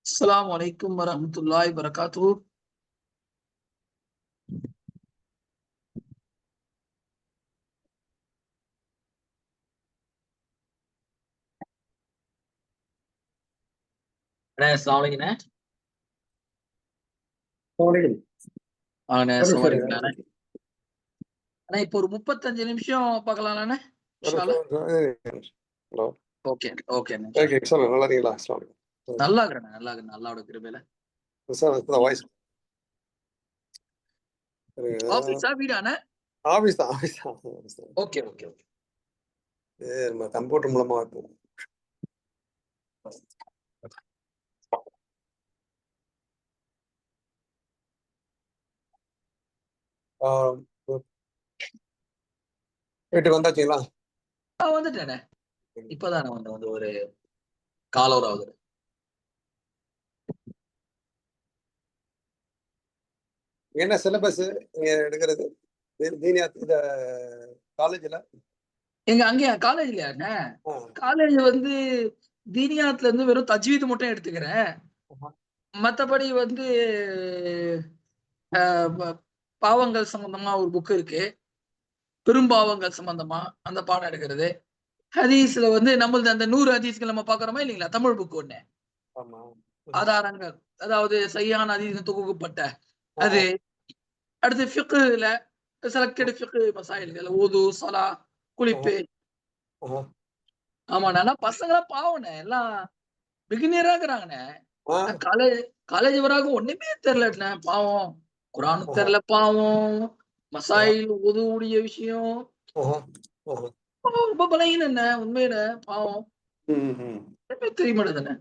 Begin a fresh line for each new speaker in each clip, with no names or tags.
அஸ்ஸலாமு அலைக்கும் வரஹ்மத்துல்லாஹி வபரகாத்துஹு. அண்ணே அஸ்ஸலாமு அலைக்குண்ணே. அண்ணே அஸ்ஸலாமு அலைக்கும் அண்ணே. அண்ணே இப்போ ஒரு 35 நிமிஷம் பார்க்கலாம்லண்ணே? இன்ஷா அல்லாஹ்.
ஹலோ.
ஓகே ஓகேண்ணே.
ஓகே சார், நல்லா இருக்கீங்களா? அஸ்ஸலாமு அலைக்கும்.
நல்லா இருக்கிறேண்ணே, நல்லா இருக்கிறேன். அல்லாஹ்வோட கிருபையில.
சார் இப்பதான் வாய்ஸ்
ஆபீஸா வீடாண்ணே?
ஆபீஸ் தான்.
Okay okay okay.
நம்ம கம்ப்யூட்டர் மூலமா இருக்கும். வீட்டுக்கு வந்தாச்சுங்களா?
வந்துட்டேண்ணே. இப்பதான் வந்து ஒரு கால் ஹவர் ஆகுது.
என்ன சிலபஸ் நீங்க எடுக்கிறது தீனியாத் இந்த காலேஜ்ல?
எங்க அங்கே காலேஜ்லயாண்ணே? காலேஜ் வந்து தீனியாத்துல இருந்து வெறும் தஜ்வீத் மட்டும் எடுத்துக்கிறேன். மத்தபடி வந்து பாவங்கள் சம்பந்தமா ஒரு புக் இருக்கு. பெரும்பாவங்கள் சம்பந்தமா அந்த பாடம் எடுக்கிறது. ஹதீஸ்ல வந்து நம்மளது அந்த 100 ஹதீஸ்கள் நம்ம பாக்குறோமா இல்லைங்களா? தமிழ் புக் ஒண்ணு. ஆதாரங்கள், அதாவது சஹீஹான ஹதீஸ் தொகுக்கப்பட்ட அது. அடுத்து ஃபிக்ஹ்ல செலக்டட் ஃபிக்ஹ் மசாயில்கள், வுது, ஸலா, குளிப்பு. ஆமா, நான் பசங்களா பாவனே எல்லாம் பிகினியரா இருக்கிறாங்கண்ணே. காலேஜ் வராக ஒண்ணுமே தெரியலண்ணே. பாவம் குர்ஆன் தெரியல, பாவம் மசாயில் உதவுடைய விஷயம் ரொம்ப பலகீனம் உண்மையில. பாவம் தெரிய மாட்டேதுண்ணே.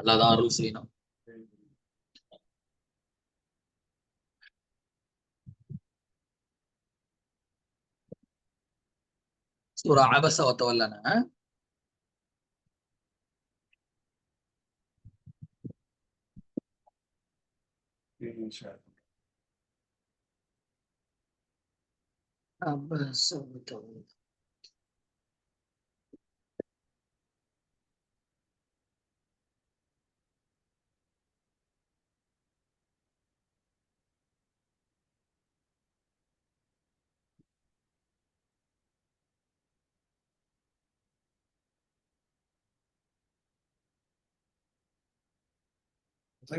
அல்லாஹ் அருள் செய்யணும். சூரா அபஸ வ தவல்லனா. அபஸ வ தவல்லா.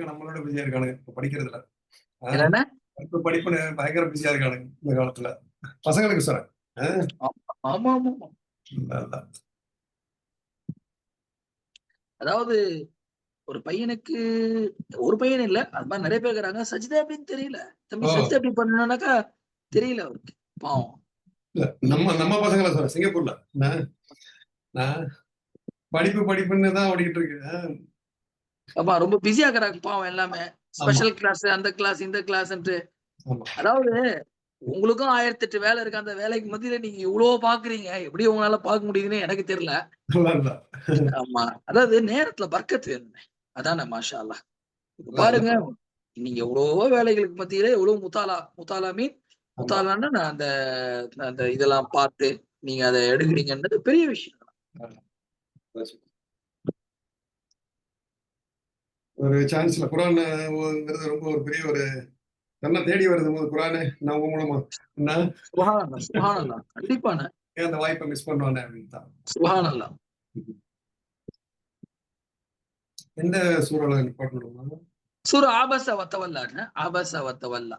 நம்மளோட பிஸியா இருக்கானுங்க இப்ப படிக்கிறதுல.
என்னண்ணே?
இப்ப படிப்பு பயங்கர பிஸியா இருக்கானுங்க இந்த காலத்துல பசங்களுக்கு சார்.
ஆமா ஆமா. அதாவது ஒரு பையனுக்கு, ஒரு பையன் இல்ல, அது மாதிரி நிறைய பேர் இருக்கிறாங்க. சஜிதா அப்படின்னு தெரியல. தம்பி சஜிதா எப்படி பண்ணணும்னாக்கா தெரியல அவருக்கு. பாவம்.
நம்ம பசங்களை சொல்ற சிங்கப்பூர்ல படிப்புன்னு தான் ஓடிக்கிட்டு இருக்கு.
ஆமா, ரொம்ப பிஸியா இருக்கிறாங்க பாவம். எல்லாமே ஸ்பெஷல் கிளாஸ், அந்த கிளாஸ், இந்த கிளாஸ். அதாவது உங்களுக்கும் 1008 வேலை இருக்கு. அந்த வேலைக்கு மத்தியில நீங்க இவ்வளவு பாக்குறீங்க. எப்படி உங்களால பார்க்க முடியுதுன்னு எனக்கு தெரியல. ஆமா, அதாவது நேரத்துல பர்க்கத் வேணும். அதானே மாஷா அல்லாஹ். பாருங்க, நீங்க எவ்வளவோ வேலைகளுக்கு மத்தியில எவ்வளவு முத்தாலா மீன் முத்தாலான்னு நான் அந்த இதெல்லாம் பார்த்து நீங்க அதை எடுக்கிறீங்கன்றது பெரிய விஷயம்.
ஒரு சான்ஸ்ல குரான் ரொம்ப ஒரு பெரிய ஒரு நல்லா தேடி வருது போது குரானு நான் உங்க மூலமா
சுப்ஹானல்லாஹ். கண்டிப்பான
அந்த வாய்ப்பை மிஸ் பண்ணுவானே அப்படின்னு தான்.
சுப்ஹானல்லாஹ்.
எந்த சூறால நிப்பாட்டணும்?
சூரா ஆபஸ வ தவல்லான்னு. ஆபஸ வ தவல்லா.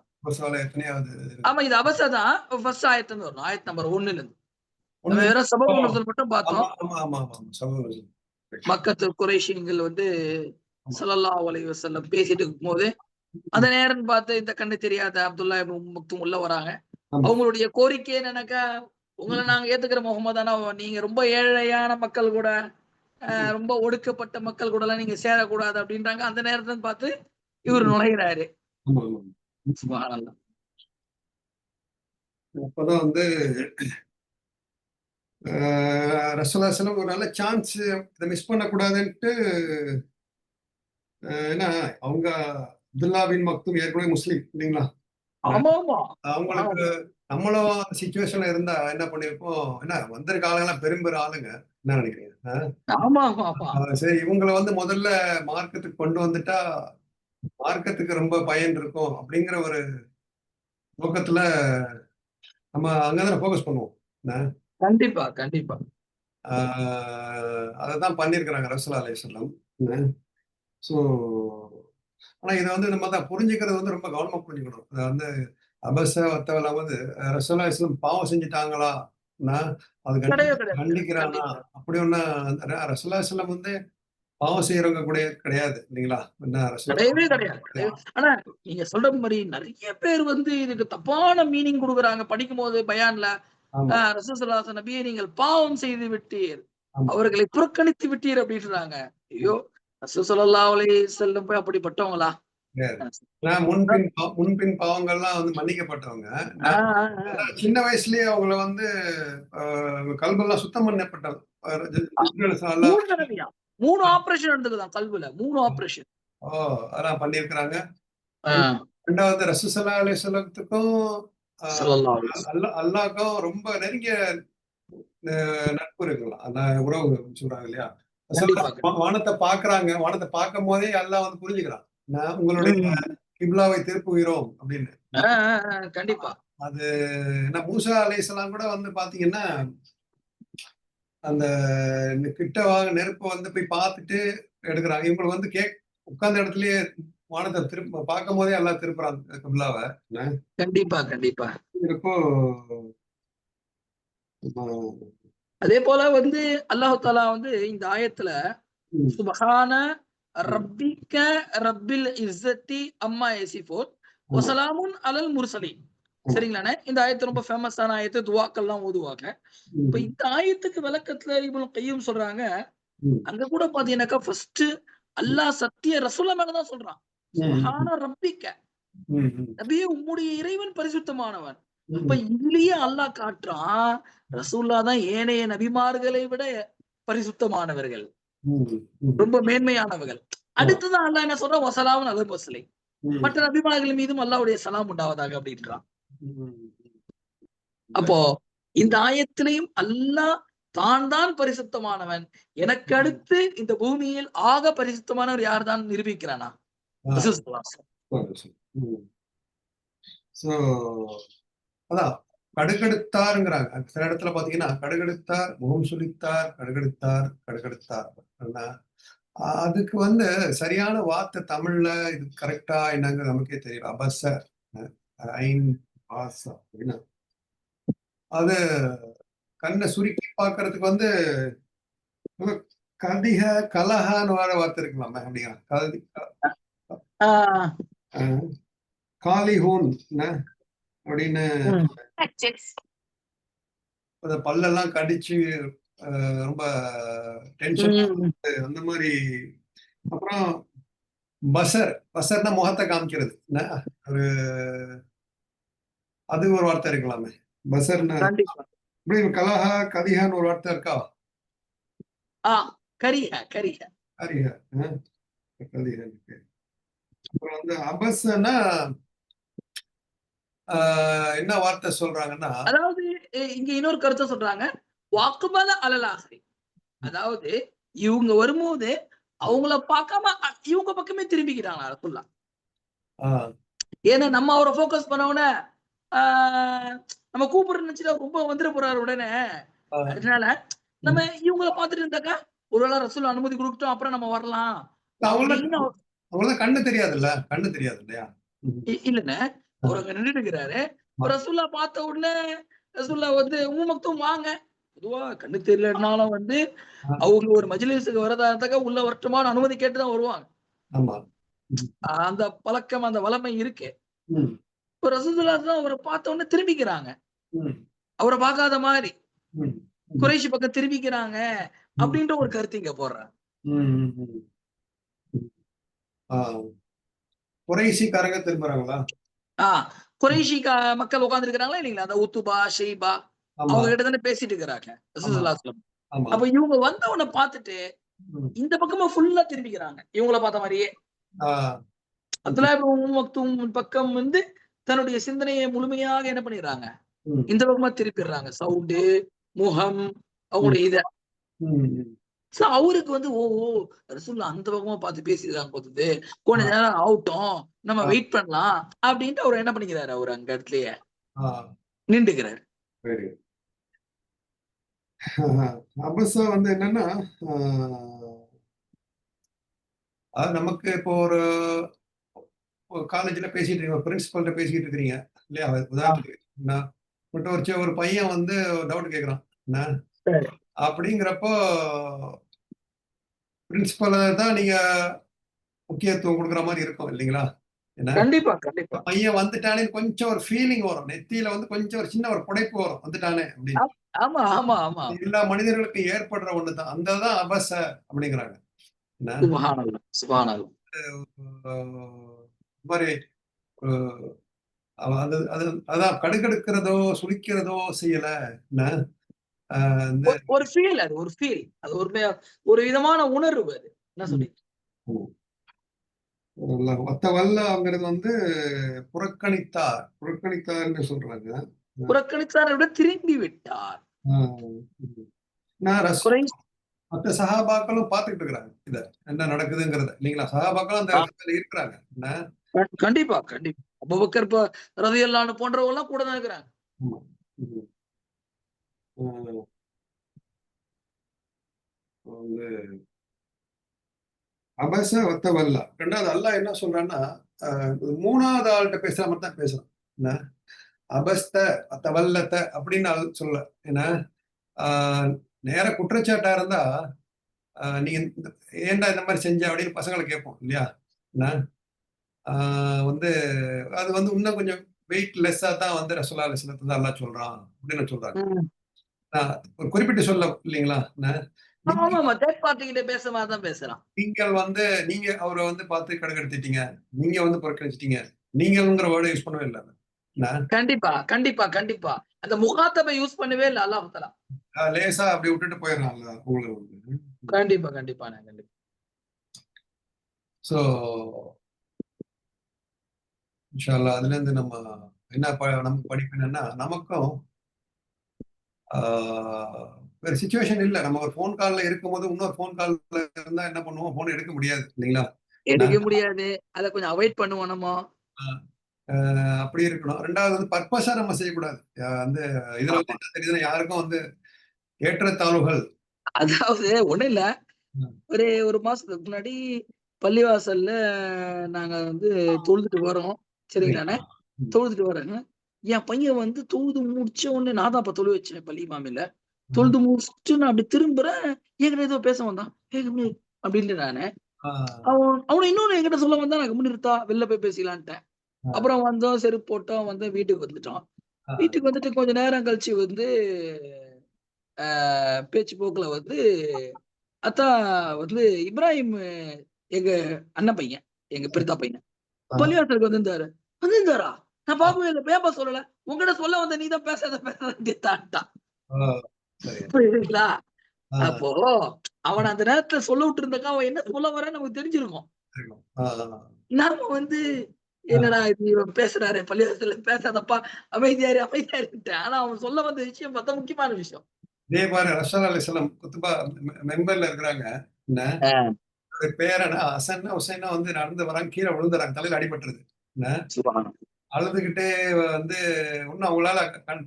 எத்தனையாவது?
ஆமா, இது அபஸ தான். ஃபர்ஸ்ட் ஆயத்துல இருந்து வரும். ஆயத் நம்பர் 1ல இருந்து. நம்ம வெறும் சபபு நுஸூல் மட்டும் பார்த்தோம். மக்கத்து குறைஷிகள் வந்து ஸல்லல்லாஹு அலைஹி வஸல்லம் பேசிட்டு இருக்கும்போது அந்த நேரம் பார்த்து இந்த கண்ணு தெரியாத அப்துல்லா இப்னு மக்தூம் உள்ள வராங்க. அவங்களுடைய கோரிக்கை என்னன்னாக்கா, உங்களை நாங்க ஏத்துக்கிற முகமது, ஆனா நீங்க ரொம்ப ஏழையான மக்கள் கூட, ரொம்ப ஒடுக்கப்பட்ட மக்கள் கூட எல்லாம் நீங்க சேரக்கூடாது அப்படின்றாங்க. அந்த நேரத்தை பார்த்து இவர் நுழைகிறாரு. சுப்ஹானல்லாஹ்.
அப்பதான் வந்து ரசூலுல்லாஹி ஸல்லல்லாஹு ஒரு நல்ல சான்ஸ் இதை மிஸ் பண்ணக்கூடாதுன்ட்டு. ஏன்னா அவங்க அப்துல்லா பின் மக்தூம் ஏற்கனவே முஸ்லீம் இல்லைங்களா?
ஆமா ஆமா.
அவங்களுக்கு நம்மளும் சிச்சுவேஷன்ல இருந்தா என்ன பண்ணிருப்போம்? என்ன வந்திருக்க ஆளுங்கலாம் பெரும் ஆளுங்க. என்ன நினைக்கிறீங்க?
ஆமா ஆமா ஆமா
சரி இவங்கள வந்து முதல்ல மார்க்கத்துக்கு கொண்டு வந்துட்டா, மார்க்கத்துக்கு ரொம்ப பயன் இருக்கும் அப்படிங்கிற ஒரு நோக்கத்துல நம்ம அங்கதானே ஃபோக்கஸ் பண்ணுவோம். என்ன?
கண்டிப்பா கண்டிப்பா
அததான் பண்ணியிருக்கிறாங்க ரசூலுல்லாஹி அலைஹி வஸல்லம். என்ன? ஸோ ஆனா இத வந்து நம்ம தான் புரிஞ்சுக்கிறது வந்து ரொம்ப கவனமா புரிஞ்சுக்கணும். அத வந்து அபஸ வத்தவலாம் வந்து ரசூலுல்லாஹி அலைஹி வஸல்லம் பாவம் செஞ்சுட்டாங்களா? நான் அது
கிடையவே கிடையாது
கண்டிக்கிறானா?
கண்டிப்பா
அப்படி ஒண்ணு ரசூலுல்லாஹி அலைஹி வஸல்லம் வந்து பாவம் செய்யறவங்க கூட கிடையாது. இல்லைங்களா? என்ன
கிடையவே கிடையாது ஆனா நீங்க சொல்ற மாதிரி நிறைய பேர் வந்து இதுக்கு தப்பான மீனிங் கொடுக்குறாங்க படிக்கும் போது பயான்ல
ஆமா,
ரசூலுல்லாஹி நபியை நீங்கள் பாவம் செய்து விட்டீர்
ஆமா.
அவர்களை புறக்கணித்து விட்டீர் அப்படின்றாங்க ஐயோ ரசூல் ஸல்லல்லாஹு அலைஹி வஸல்லம் போய் அப்படிப்பட்டவங்களா
கிடையாது. நான் முன்பின் பாவங்கள்லாம் வந்து மன்னிக்கப்பட்டவங்க. நான்
ஆஹ் ஆஹ் ஆஹ்.
சின்ன வயசுலயே அவங்கள வந்து கல்பெல்லாம் சுத்தம் பண்ணப்பட்ட
மூணு தடவையா 3 ஆபரேஷன் எடுத்துக்குதான் கல்வில 3 ஆபரேஷன்
ஓ! அதெல்லாம் பண்ணியிருக்கிறாங்க. 2வது ரசூலுல்லாஹி அலைஹி வஸல்லத்துக்கும் அ
ஸல்லல்லாஹு அலைஹி வஸல்லம்.
அல்லாஹ்க்கும் ரொம்ப நெருங்கிய நட்பு இருக்குங்களாம். அந்த உறவு சொல்றாங்க இல்லையா?
கண்டிப்பா
வானத்த பார்க்குறாங்க. வானத்த பார்க்கும்போதே அல்லாஹ் வந்து புரிஞ்சுக்கிறான். நான் உங்களுடைய கிப்லாவை திருப்புகிறோம் அப்படின்னு.
கண்டிப்பா
அது ஏன்னா மூசா அலைஹிஸ்ஸலாம் கூட வந்து பார்த்தீங்கன்னா, அந்த கிட்ட நெருப்ப வந்து போய் பார்த்துட்டு எடுக்குறாங்க. இவங்க வந்து உட்கார்ந்த இடத்துலயே வானத்த பார்க்கும்போதே அல்லாஹ் திருப்புறான் கிப்லாவ.
கண்டிப்பா கண்டிப்பா
இப்போ
அதே போல வந்து அல்லாஹ் தாலா வந்து இந்த ஆயத்துல சுபஹான ரப்பிக்க ரப்பில் இஸ்ஸத்தி அம்மா யசிஃபூன் வஸலாமுன் அலல் முர்சலீன் சரிங்களாண்ணே இந்த ஆயத்து ரொம்ப ஃபேமஸான ஆயத்து துவாக்கள்லாம் ஓதுவாங்க இப்ப இந்த ஆயத்துக்கு விளக்கத்துல இவங்க கையும் சொல்றாங்க அங்க கூட பாத்தீங்கன்னாக்கா ஃபர்ஸ்ட் அல்லாஹ் சத்திய ரசூல மேலதான் சொல்றான் சுபஹான ரப்பிக்க நபியே உம்முடைய இறைவன் பரிசுத்தமானவன் அப்ப இதுலயே அல்லாஹ் காட்டுறான் ரசூல்லா தான் ஏனைய நபிமார்களை விட பரிசுத்தமானவர்கள் ரொம்ப மேன்மையானவர்கள் அடுத்ததான் அல்லாஹ் என்ன சொல்றான் வசலாம் அலல் வசலை மற்ற நபிமார்கள் மீதும் அல்லாஹ்வுடைய சலாம் உண்டாவதாக அப்படின்றான் அப்போ இந்த ஆயத்திலையும் அல்லாஹ் தான் பரிசுத்தமானவன் எனக்கு அடுத்து இந்த பூமியில் ஆக பரிசுத்தமானவர் யார் தான் நிரூபிக்கிறானா
சோ அதான் கடுகெடுத்தாருங்கிறாங்க. சில இடத்துல பாத்தீங்கன்னா கடுகெடுத்தார், முகம் சுளித்தார், கடுகெடுத்தார், கடுகெடுத்தார். அதுக்கு வந்து சரியான வார்த்தை தமிழ்ல இது கரெக்டா என்னங்கிறது நமக்கே தெரியல. அபச ஐன் ஆச அப்படின்னா அது கண்ணை சுருக்கி பார்க்கறதுக்கு வந்து கதிக கலஹான்னு வர வார்த்தை இருக்கலாமே அப்படிங்க காலிஹூன் அப்படின்னு பல்லெல்லாம் கடிச்சு ரொம்ப டென்ஷன் அந்த மாதிரி அப்புறம் பசர்னா முகத்தை காமிக்கிறது ஒரு அது ஒரு வார்த்தை இருக்கலாமே பசர்னா இப்படி கலஹா கதிகான்னு ஒரு வார்த்தை இருக்கா
கரிஹ கரிஹ
கரிஹ கதிக அப்புறம் வந்து அபஸ்னா என்ன வார்த்தை சொல்றாங்கன்னா
அதாவது இங்க இன்னொரு கருத்தை சொல்றாங்க வாக்குபல அலலாசை அதாவது இவங்க வரும்போது அவங்கள பார்க்காம இவங்க பக்கமே திரும்பிக்கிறாங்க ரசூல்லா ஏன்னா நம்ம அவரை போக்கஸ் பண்ண நம்ம கூப்பிடுற நினைச்சுட்டு ரொம்ப வந்துட போறாரு உடனே அதனால நம்ம இவங்கள பார்த்துட்டு இருந்தாக்கா ஒருவேளை ரசூல் அனுமதி கொடுக்கட்டும் அப்புறம் நம்ம வரலாம்
அவங்களுக்கு கண்ணு தெரியாதுல்ல கண்ணு தெரியாது இல்லையா
இல்லன்னு அவர் அங்க நின்றுட்டு இருக்கிறாரு ரசூல்லா பார்த்த உடனே ரசூல்லா வந்து உமக்தும் வாங்க பொதுவா கண்ணு தெரியலனாலும் வந்து அவங்க ஒரு மஜ்லிஸுக்கு வரதா இருந்தாக்கா உள்ள வரட்டுமான அனுமதி கேட்டுதான் வருவாங்க அந்த பழக்கம் அந்த வளமை இருக்கு இப்ப ரசூலுல்லாஹ் தான் அவரை பார்த்த உடனே திரும்பிக்கிறாங்க அவரை பார்க்காத மாதிரி குறைஷி பக்கம் திரும்பிக்கிறாங்க அப்படின்ற ஒரு கருத்து இங்க போடுறாங்க
குறைஷிக்காரங்க திரும்புறாங்களா
குறைஷி மக்கள் உட்கார்ந்து இருக்கிறாங்களா இல்லைங்களா அந்த உத்துபா ஷெய்பா அவங்க கிட்ட தானே பேசிட்டு இருக்கிறாங்க அப்ப இவங்க வந்தவனை பார்த்துட்டு இந்த பக்கமா ஃபுல்லா திரும்பிக்கிறாங்க இவங்கள பார்த்த மாதிரியே அப்துல்லாஹ் இப்னு உம் மக்தூம் பக்கம் வந்து தன்னுடைய சிந்தனையை முழுமையாக என்ன பண்ணிடுறாங்க இந்த பக்கமா திருப்பிடுறாங்க. சவுண்டு, முகம், அவங்களுடைய இத. சோ அவருக்கு வந்து ஓ ரசூலுல்லாஹ் அந்த பக்கமா பார்த்து பேசிருக்காங்க போகுது, கொஞ்ச நேரம் ஆகட்டும், நம்ம வெயிட் பண்ணலாம் அப்படின்ட்டு அவர் என்ன பண்ணிக்கிறாரு, அவர் அங்க இடத்துலயே நின்றுக்கிறாரு.
அபஸா வந்து என்னன்னா, அது நமக்கு இப்போ ஒரு காலேஜ்ல பேசிட்டு இருக்கீங்க, பிரின்சிபல்கிட்ட பேசிட்டு இருக்கிறீங்க இல்லையா? உதாரணத்துக்கு நான் ஒரு பையன் வந்து டவுட் கேட்கறான் என்ன அப்படிங்கிறப்போ, பிரின்சிபலை தான் நீங்க முக்கியத்துவம் கொடுக்குற மாதிரி இருக்கும் இல்லைங்களா? என்ன
கண்டிப்பா கண்டிப்பா.
பையன் வந்துட்டானே கொஞ்சம் ஒரு ஃபீலிங் வரும், நெத்தியில வந்து கொஞ்சம் ஒரு சின்ன ஒரு புடைப்பு வரும், வந்துட்டானே அப்படின்னு.
ஆமா ஆமா ஆமா.
எல்லா மனிதர்களுக்கும் ஏற்படுற ஒண்ணுதான், அந்த தான் அபஸ அப்படிங்கிறாங்க.
சுப்ஹானல்லாஹ் சுப்ஹானல்லாஹ்.
மாதிரி அது அது அதான் கடுக்கெடுக்கிறதோ சுழிக்கிறதோ செய்யல.
ஒரு ஃபீல், அது ஒரு ஃபீல், அது ஒரு விதமான உணர்வு. அது என்ன சொல்றீங்க?
வத்தவல்லங்கிறது வந்து புறக்கணித்தார், புறக்கணித்தார்னு சொல்றாங்க.
புறக்கணித்தாரை விட திரும்பி விட்டார்.
மற்ற சகாபாக்களும் பார்த்துக்கிட்டு இருக்கிறாங்க இத என்ன நடக்குதுங்கிறத இல்லைங்களா? சகாபாக்களும் அந்த இடத்துல இருக்கிறாங்க.
கண்டிப்பா கண்டிப்பா. அபூபக்கர் ரலியல்லாஹு அன்ஹு போன்றவங்க எல்லாம் கூட தான் இருக்கிறாங்க.
அபஸ வத்தவல்லா. ரெண்டாவது அல்லாஹ் என்ன சொல்றான்னா, மூணாவது ஆள்கிட்ட பேசுற மாதிரி தான் பேசுறான். என்ன அபஸ்த வத்தவல்லத்த அப்படின்னு சொல்ல. ஏன்னா நேர குற்றச்சாட்டா இருந்தா, நீங்க ஏன்டா இந்த மாதிரி செஞ்ச அப்படின்னு பசங்களை கேட்போம் இல்லையா? என்ன வந்து அது வந்து இன்னும் கொஞ்சம் வெயிட் லெஸ்ஸா தான் வந்து ரசூலுல்லாஹி அலைஹி வஸல்லம் தான் அல்லாஹ் சொல்றான் அப்படின்னு சொல்றாங்க. ஒரு குறிப்பிட்டு சொல்ல இல்லைங்களா? நீங்கள் வந்து நீங்க அவரை வந்து பார்த்து கடுக்கெடுத்துட்டீங்க, நீங்க வந்து புறக்கணிச்சிட்டீங்க, நீங்கள்ங்கிற வேர்டை யூஸ் பண்ணவே இல்லை.
கண்டிப்பா கண்டிப்பா கண்டிப்பா. அந்த முகாத்தபை யூஸ் பண்ணவே இல்லை அல்லாஹ் தஆலா.
லேசா அப்படி விட்டுட்டு போயிடறான்ல உங்களுக்கு வந்து.
கண்டிப்பா கண்டிப்பா கண்டிப்பா.
சோ இன்ஷா அல்லாஹ் அதுல இருந்து நம்ம என்ன நமக்கு படிப்பு என்னன்னா, நமக்கும் வேற சிச்சுவேஷன் இல்ல. நம்ம ஒரு போன் கால்ல இருக்கும்போது இன்னொரு போன் கால்ல இருந்தா என்ன பண்ணுவோம்? போன் எடுக்க முடியாது இல்லைங்களா?
எடுக்க முடியாது. அத கொஞ்சம் அவாய்ட் பண்ணுவோம் நம்ம.
அப்படி இருக்கணும். ரெண்டாவது வந்து பர்பஸா நம்ம செய்யக்கூடாது. வந்து இதுல வந்து என்ன தெரியுதுன்னா, யாருக்கும் வந்து ஏற்றத்தாழ்வுகள்.
அதாவது ஒண்ணும் இல்ல. ஒரு மாசத்துக்கு முன்னாடி பள்ளிவாசல்ல நாங்க வந்து தொழுதுட்டு வரோம். சரிங்களாண்ணே? தொழுதுட்டு வரேங்க. என் பையன் வந்து தொழுது முடிச்ச உடனே நான் தான் அப்ப தொழு வச்சேன் பள்ளி இமாமில. தொழுது முடிச்சுட்டு நான் அப்படி திரும்புறேன். என்கிட்ட ஏதோ பேச வந்தான். அப்படின்ட்டு நானு. அவன் இன்னொன்னு என்கிட்ட சொல்ல வந்தா, நான் கம்முனு இருத்தா, வெளில போய் பேசிக்கலான்ட்டேன். அப்புறம் வந்தோம், செருப்பு போட்டோம், வந்து வீட்டுக்கு வந்துட்டோம். வீட்டுக்கு வந்துட்டு கொஞ்ச நேரம் கழிச்சு வந்து பேச்சு போக்குல வந்து அதான் வந்து இப்ராஹிம் எங்க அண்ணன் பையன், எங்க பெரியப்பா பையன் பள்ளிவாசலுக்கு வந்திருந்தாரா? நான் பாக்கவே இல்லை, பேப்பா சொல்லல, உங்ககிட்ட சொல்ல வந்த, நீதான் பேசாதான். புரியுதுங்களா? அப்போ அவன் அந்த நேரத்துல சொல்ல விட்டு இருந்தாக்கா, அவன் என்ன சொல்ல வர நமக்கு தெரிஞ்சிருக்கும். நாம வந்து என்னடா இது இவன் பேசுறாரு, பள்ளிவாசல்ல பேசாதப்பா, அமைதியாரு அமைதியாருன்ட்டு. ஆனா அவன் சொல்ல வந்த விஷயம் பார்த்தா முக்கியமான விஷயம்.
இதே மாதிரி ரசூலுல்லாஹி அலைஹி வஸல்லம் குத்துபா மெம்பர்ல இருக்கிறாங்க. என்ன பேரனா ஹசன் ஹுசைனா வந்து நடந்து வராங்க, கீழே விழுந்துறாங்க, தலையில அடிபட்டுருது. அழுதுகிட்டே வந்து இன்னும் அவங்களால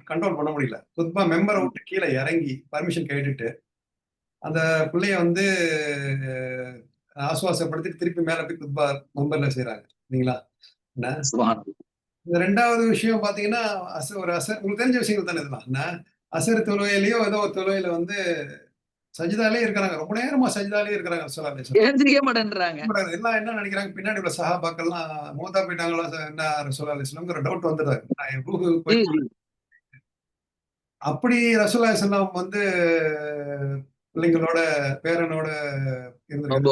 கண்ட்ரோல் பண்ண முடியல. குத்துபா மெம்பரை விட்டு கீழே இறங்கி பர்மிஷன் கேட்டுட்டு அந்த பிள்ளைய வந்து ஆசுவாசப்படுத்தி திருப்பி மேல போய் குத்துபா மெம்பர்ல செய்யறாங்க இல்லைங்களா? இந்த ரெண்டாவது விஷயம் பாத்தீங்கன்னா, உங்களுக்கு தெரிஞ்ச விஷயங்கள் தானே இதெல்லாம். அசர் தொழுகையிலயோ ஏதோ ஒரு தொழுகையில வந்து சஜிதாலே இருக்கிறாங்க, ரொம்ப நேரமா சஜிதாலே இருக்கிறாங்க ரசூலுல்லாஹி அலைஹி வஸல்லம்.
எழுந்திருக்க மாட்டேன்றாங்க.
எல்லாம் என்ன நினைக்கிறாங்க, பின்னாடி உள்ள சஹாபாக்கள்லாம் மூத்தா போயிட்டாங்களா என்ன ரசூலுல்லாஹி அலைஹி வஸல்லம்ங்கிற டவுட் வந்துடுது. அப்படி ரசூலுல்லாஹி அலைஹி வஸல்லம் வந்து பிள்ளைங்களோட பேரனோட
ரொம்ப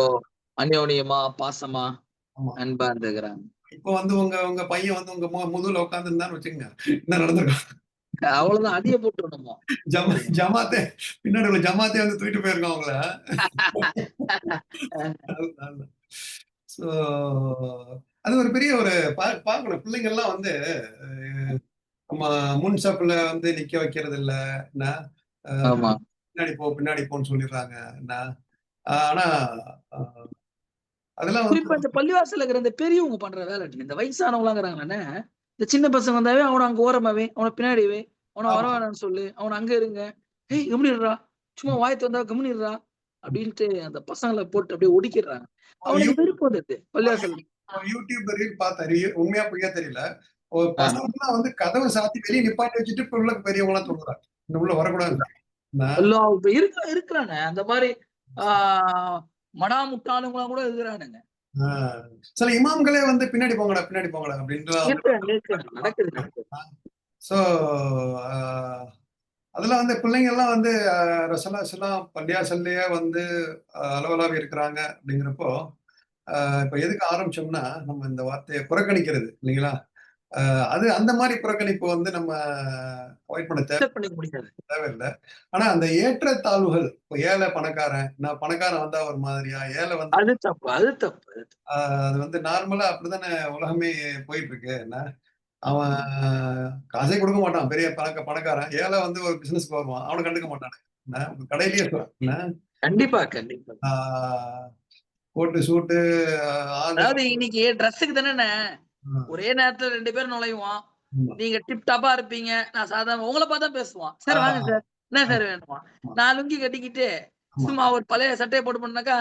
அந்யோன்யமா பாசமா அன்பா இருந்துக்கிறாங்க.
இப்போ வந்து உங்க பையன் வந்து உங்க முதுகுல உட்கார்ந்து இருந்தான்னு வச்சுக்கோங்க, என்ன நடந்திருக்கும்?
அவ்வளவுதான், அடிய போட்டுருணுமோ.
ஜமாத்தே பின்னாடி உள்ள ஜமாத்தே வந்து தூக்கிட்டு போயிருக்கோம் அவங்கள. அது ஒரு பெரிய ஒரு பார்க்கணும். பிள்ளைங்க எல்லாம் வந்து நம்ம முன் சப்புல வந்து நிக்க வைக்கிறது இல்ல என்ன,
ஆமா.
பின்னாடி போன்னு சொல்லிடுறாங்க என்ன. ஆனா அதெல்லாம் வந்து
குறிப்பா இந்த பள்ளிவாசல்ல இருக்கிற இந்த பெரியவங்க பண்ற வேலை. இந்த வயசானவங்களாங்கிறாங்கண்ணே, இந்த சின்ன பசங்க வந்தாவே அவன அங்க ஓரமாவே, அவன பின்னாடி வை, அவன
ஆமா.
வரவேணாம்னு சொல்லு, அவன அங்க இருங்க. ஏய் கம்முனு இருடா, சும்மா வாய தொறந்தா கம்முனு இருடா அப்படின்ட்டு அந்த பசங்கள போட்டு அப்படியே ஒடுக்கிடுறாங்க.
ஒரு யூ
அவனுக்கு வெறுப்பு வந்துடுது
ஒரு
பள்ளிவாசல்.
ஒரு யூடியூப் ரீல் பார்த்தேன். உண்மையா பொய்யா தெரியல. ஒரு
ஆ.
பசங்கலாம் வந்து கதவ சாத்தி வெளிய நிப்பாட்டி வச்சுட்டு இப்ப உள்ள பெரியவங்கலாம் தொழுறாங்க. இந்த உள்ள வரக்கூடாதுன்னு. நான்
எல்லா இப்ப இருக்கிறானே அந்த மாதிரி ஆ மடா முட்டாளுங்களாம் கூட இருக்கிறானுங்க.
ஆ சில இமாம்களே வந்து பின்னாடி போங்கடா, பின்னாடி போங்கடா அப்படின்ட்டுலாம் வந்து
இருக்கிறாங்க. நடக்குது
பார்த்துருக்கேன்.
நடக்குது.
ஸோ அ அதெல்லாம் வந்து பிள்ளைங்கலாம் வந்து ரசூலுல்லாஹ் பள்ளியாசல்லயே வந்து அளவலாவி இருக்கிறாங்க அப்படிங்கிறப்போ, இப்ப எதுக்கு ஆரம்பிச்சோம்னா, நம்ம இந்த வார்த்தைய புறக்கணிக்கிறது இல்லைங்களா? அ அது அந்த மாரி புறக்கணிப்பு வந்து நம்ம அவாய்ட் பண்ண
அக்செப்ட் பண்ணிக்க முடியாது.
தேவையில்ல. ஆனா அந்த ஏற்றத்தாழ்வுகள், இப்ப ஏழை, பணக்காரன், நான் பணக்காரன் வந்தா ஒரு மாதிரியா, ஏழை வந்தா
அது தப்பு, அது தப்பு.
அது வந்து நார்மலா அப்படித்தானே உலகமே போயிட்டு இருக்கு. என்ன, அவன் காசே குடுக்க மாட்டான். பெரிய பணக்காரன். ஏழை வந்து ஒரு பிசினஸ்க்கு வருவான். அவன கண்டுக்க மாட்டானுங்க. என்ன, உங்க கடையிலேயே என்ன,
கண்டிப்பா, கண்டிப்பா.
ஆ கோட்டு, சூட்டு, ஆளு
அதாவது இன்னைக்கு ட்ரெஸ்ஸுக்கு தானேண்ணே,
ம்.
ஒரே நேரத்துல 2 பேர் நுழைவான்.
ஆமா.
நீங்க டிப் டாப்பா இருப்பீங்க. நான் சாதாரண உங்கள பார்த்தா பேசுவான். சார் வாங்க
ஆ,
சார். என்ன
ஆமா,
சார் வேணுமா?
ஆமா,
நான் லுங்கி கட்டிக்கிட்டு,
ஆமா,
சும்மா ஒரு பழைய சட்டைய போட்டு போனாக்கா,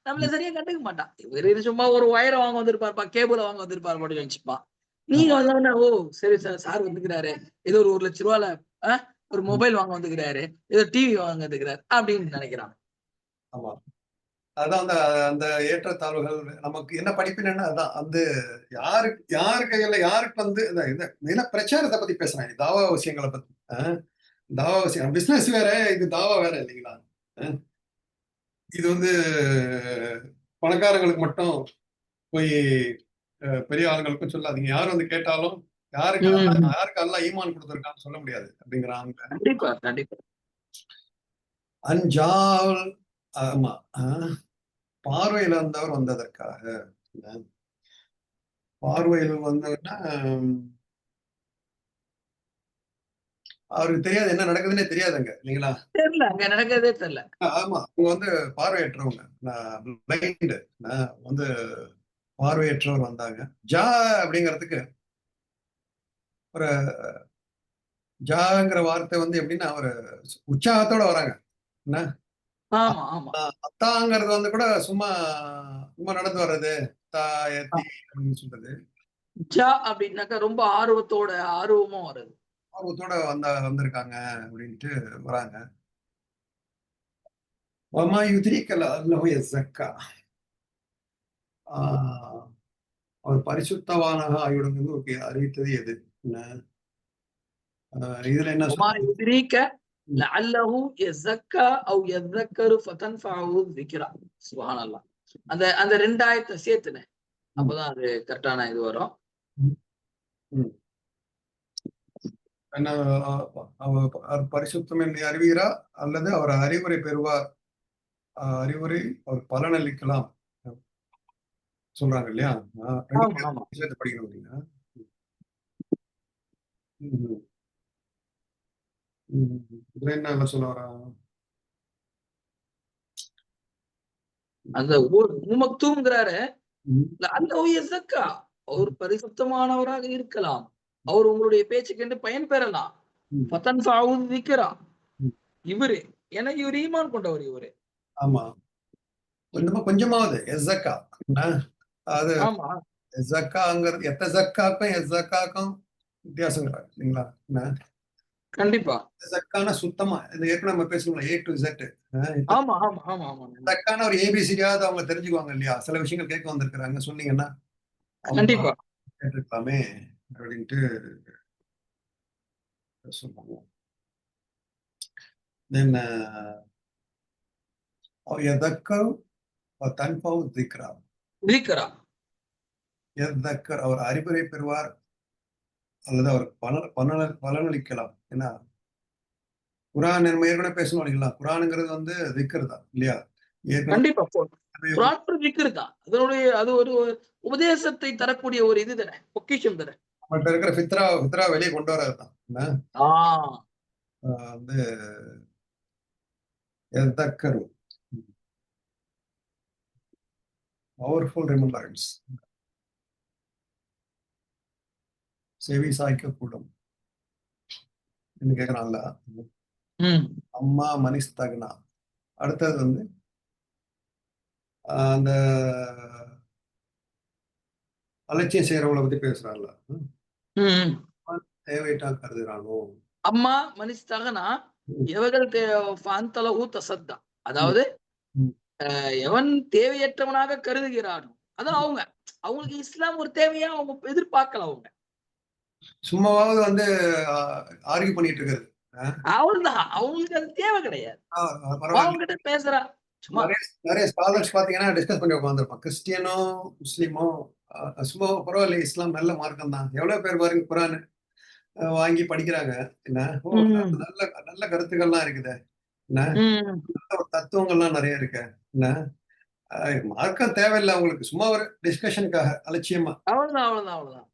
நம்மள
ம்,
சரியா கண்டுக்க மாட்டான். இவரு சும்மா ஒரு ஒயர வாங்க வந்திருப்பாருப்பா, கேபிள வாங்க வந்திருப்பாரு போட்டு வச்சுப்பான். நீங்க
ஆமா,
வந்தோனே, ஓ! சரி சார், சார் வந்துக்கிறாரு. ஏதோ ஒரு ₹1,00,000 அ ஒரு
ம்,
மொபைல் வாங்க வந்துக்கிறாரு. ஏதோ டிவி வாங்க வந்துக்கிறாரு. அப்படின்னு நெனைக்கிறான்.
ஆமா. அதான் அந்த அந்த ஏற்றத்தாழ்வுகள் நமக்கு என்ன படிப்பினைன்னா அதான். வந்து யாரு கையில யாருக்கு வந்து இந்த இந்த மெயினா பிரச்சாரத்த பத்தி பேசுறாங்க. தாவா விஷயங்கள பத்தி. தாவா விஷயம் பிசினஸ் வேற, இது தாவா வேற இல்லைங்களா? அ இது வந்து பணக்காரங்களுக்கு மட்டும் போய் பெரிய ஆளுங்களுக்கும் சொல்லாதீங்க. யார் வந்து கேட்டாலும்,
ம்.
யாருக்கு அல்லாஹ் ஈமான் குடுத்திருக்கான்னு சொல்ல முடியாது அப்படிங்கிறாங்க.
கண்டிப்பா, கண்டிப்பா.
அஞ்சால் ஆமா. பார்வை இழந்தவர் வந்ததற்காக. பார்வையில் வந்ததுன்னா, அவருக்கு தெரியாது என்ன நடக்குதுன்னே தெரியாதுங்க. இல்லைங்களா?
தெரியல. அங்க நடக்கிறதே தெரியல.
ஆமா. அவங்க வந்து பார்வையற்றவங்க. பிளைண்ட். வந்து பார்வையற்றவர் வந்தாங்க. ஜா அப்படிங்கிறதுக்கு ஒரு ஜாங்கிற வார்த்தை வந்து எப்படின்னா, ஒரு உற்சாகத்தோட வராங்க. என்ன? அ
ஆமா, ஆமா.
அத்தாங்கிறது வந்து கூட சும்மா சும்மா நடந்து வர்றது. தா,
அ
தி அப்படின்னு சொல்றது.
அப்படின்னாக்கா ரொம்ப ஆர்வமா வருது.
ஆர்வத்தோட வந்திருக்காங்க அப்படின்ட்டு வராங்க. வமா யுத்ரிக லஅல்லஹு யஸக்கா. ஆ அவர் பரிசுத்தவானாக ஆகிவிடும் ஓகே அறிவித்தது எது? என்ன? இதுல என்ன
وما
சொல்றாங்க?
يدريك
ம்,
لعله يزكى او يذكر فتنفعه الذكرى. சுப்ஹான் அல்லாஹ். அந்த அந்த 2 ஆயத்த சேர்த்துனேன்.
ம்,
அப்பதான் அது கரெக்டான இது வரும்.
ம், ம். என்ன அவர் பரிசுத்தம் என்று அறிவீரா? அல்லது அவர் அறிவுரை பெறுவார். அறிவுரை அவர் பலனளிக்கலாம் சொல்றாங்க இல்லையா? 2
ஆமா, ஆமா.
சேர்த்து படிக்கணும் இல்லையா? ம், ம், ம். இதுல என்ன சொல்ல வராங்க?
அந்த உமக்தூம்ங்கிறாரு.
ம்,
லஅல்லஹு யஸக்கா. அவர் பரிசுத்தமானவராக இருக்கலாம். அவர் உங்களுடைய பேச்சுக்கென்று பயன் பெறலாம்.
ம்,
ஃபதன்ஃபஅஹு ذிக்ரா.
ம்.
இவரு ஏன்னா இவரு ஈமான் கொண்டவர் இவரு.
ஆமா. கொஞ்சமாவது எஸ்ஸக்கா. அது
ஆமா.
ஜக்காங்கிறது எத்தஸக்காக்கும், எஸ்ஸக்காக்கும் வித்தியாசங்கிறாங்க இல்லைங்களா? என்ன?
கண்டிப்பா.
ஜக்கான்னா சுத்தமா. இது ஏற்கனவே நம்ம பேசணும்ல ஏ டு இசட். இப்ப
ஆமா, ஆமா, ஆமா, ஆமா.
ஜக்கான்னா ஒரு ஏபிசிடியாவது அவங்க தெரிஞ்சுக்குவாங்க இல்லையா? சில விஷயங்கள் கேட்க வந்திருக்கிறாங்க சொன்னீங்கன்னா, அவங்க
கண்டிப்பா.
கேட்டுருக்கலாமே அப்படின்ட்டு சொல்லுவாங்க. தென் எதக்கர் தன்பவு திக்ரா.
ذِكرى.
எதக்கர் அவர் அறிவுரை பெறுவார் அல்லது அவர் பலனளிக்கலாம். ஏன்னா குரான் நம்ம ஏற்கனவே பேசணும் இல்லைங்களா? குரானுங்கிறது வந்து திக்ர் தான் இல்லையா?
கண்டிப்பா.
ஏற்கனவே
குரான் ஒரு திக்ர் தான். அது ஒரு உபதேசத்தை தரக்கூடிய ஒரு இது தானே. பொக்கிஷம் தானே.
நம்மள்ட்ட இருக்கிற ஃபித்ரா வெளிய கொண்டு வர்றது தான்.
ஆஹ்
வந்து எதக்கரு பவர்ஃபுல் ரிமெம்பரன்ஸ், செவி சாய்க்க கூடும் கேக்குறான்ல. அம்மா மனிஸ்தகனா. அடுத்தது வந்து அந்த அலட்சியம் செய்யறவங்களை பத்தி பேசுறான்ல. தேவைட்டா கருதுறானோ.
அம்மா மனிஸ்தகனா எவர்கள் ஃபாந்தலஹு தசத்தா. அதாவது எவன் தேவையற்றவனாக கருதுகிறானோ. அதான் அவங்களுக்கு இஸ்லாம் ஒரு தேவையா அவங்க எதிர்பார்க்கல. அவங்க
சும்மாவாவது வந்து ஆர்கியூ பண்ணிட்டு இருக்காரு.
அவ்வளவுதான், அவங்களுக்கு அது தேவை கிடையாது. அவங்க கிட்ட பேசுறா.
நிறைய ஸ்காலர்ஸ் பாத்தீங்கன்னா டிஸ்கஸ் பண்ணி உட்காந்துருப்பான். கிறிஸ்டியனோ முஸ்லீமோ சும்மா பரவாயில்ல, இஸ்லாம் நல்ல மார்க்கம் தான். எவ்வளவு பேர் பாருங்க குரான் வாங்கி படிக்கிறாங்க. என்ன நல்ல நல்ல கருத்துக்கள்லாம் இருக்குது. என்ன தத்துவங்கள்லாம் நிறைய இருக்கு. என்ன மார்க்கம் தேவையில்லை அவங்களுக்கு, சும்மா ஒரு டிஸ்கஷனுக்காக அலட்சியமா.
அவ்வளவுதான் அவ்வளவுதான் அவ்வளவுதான்.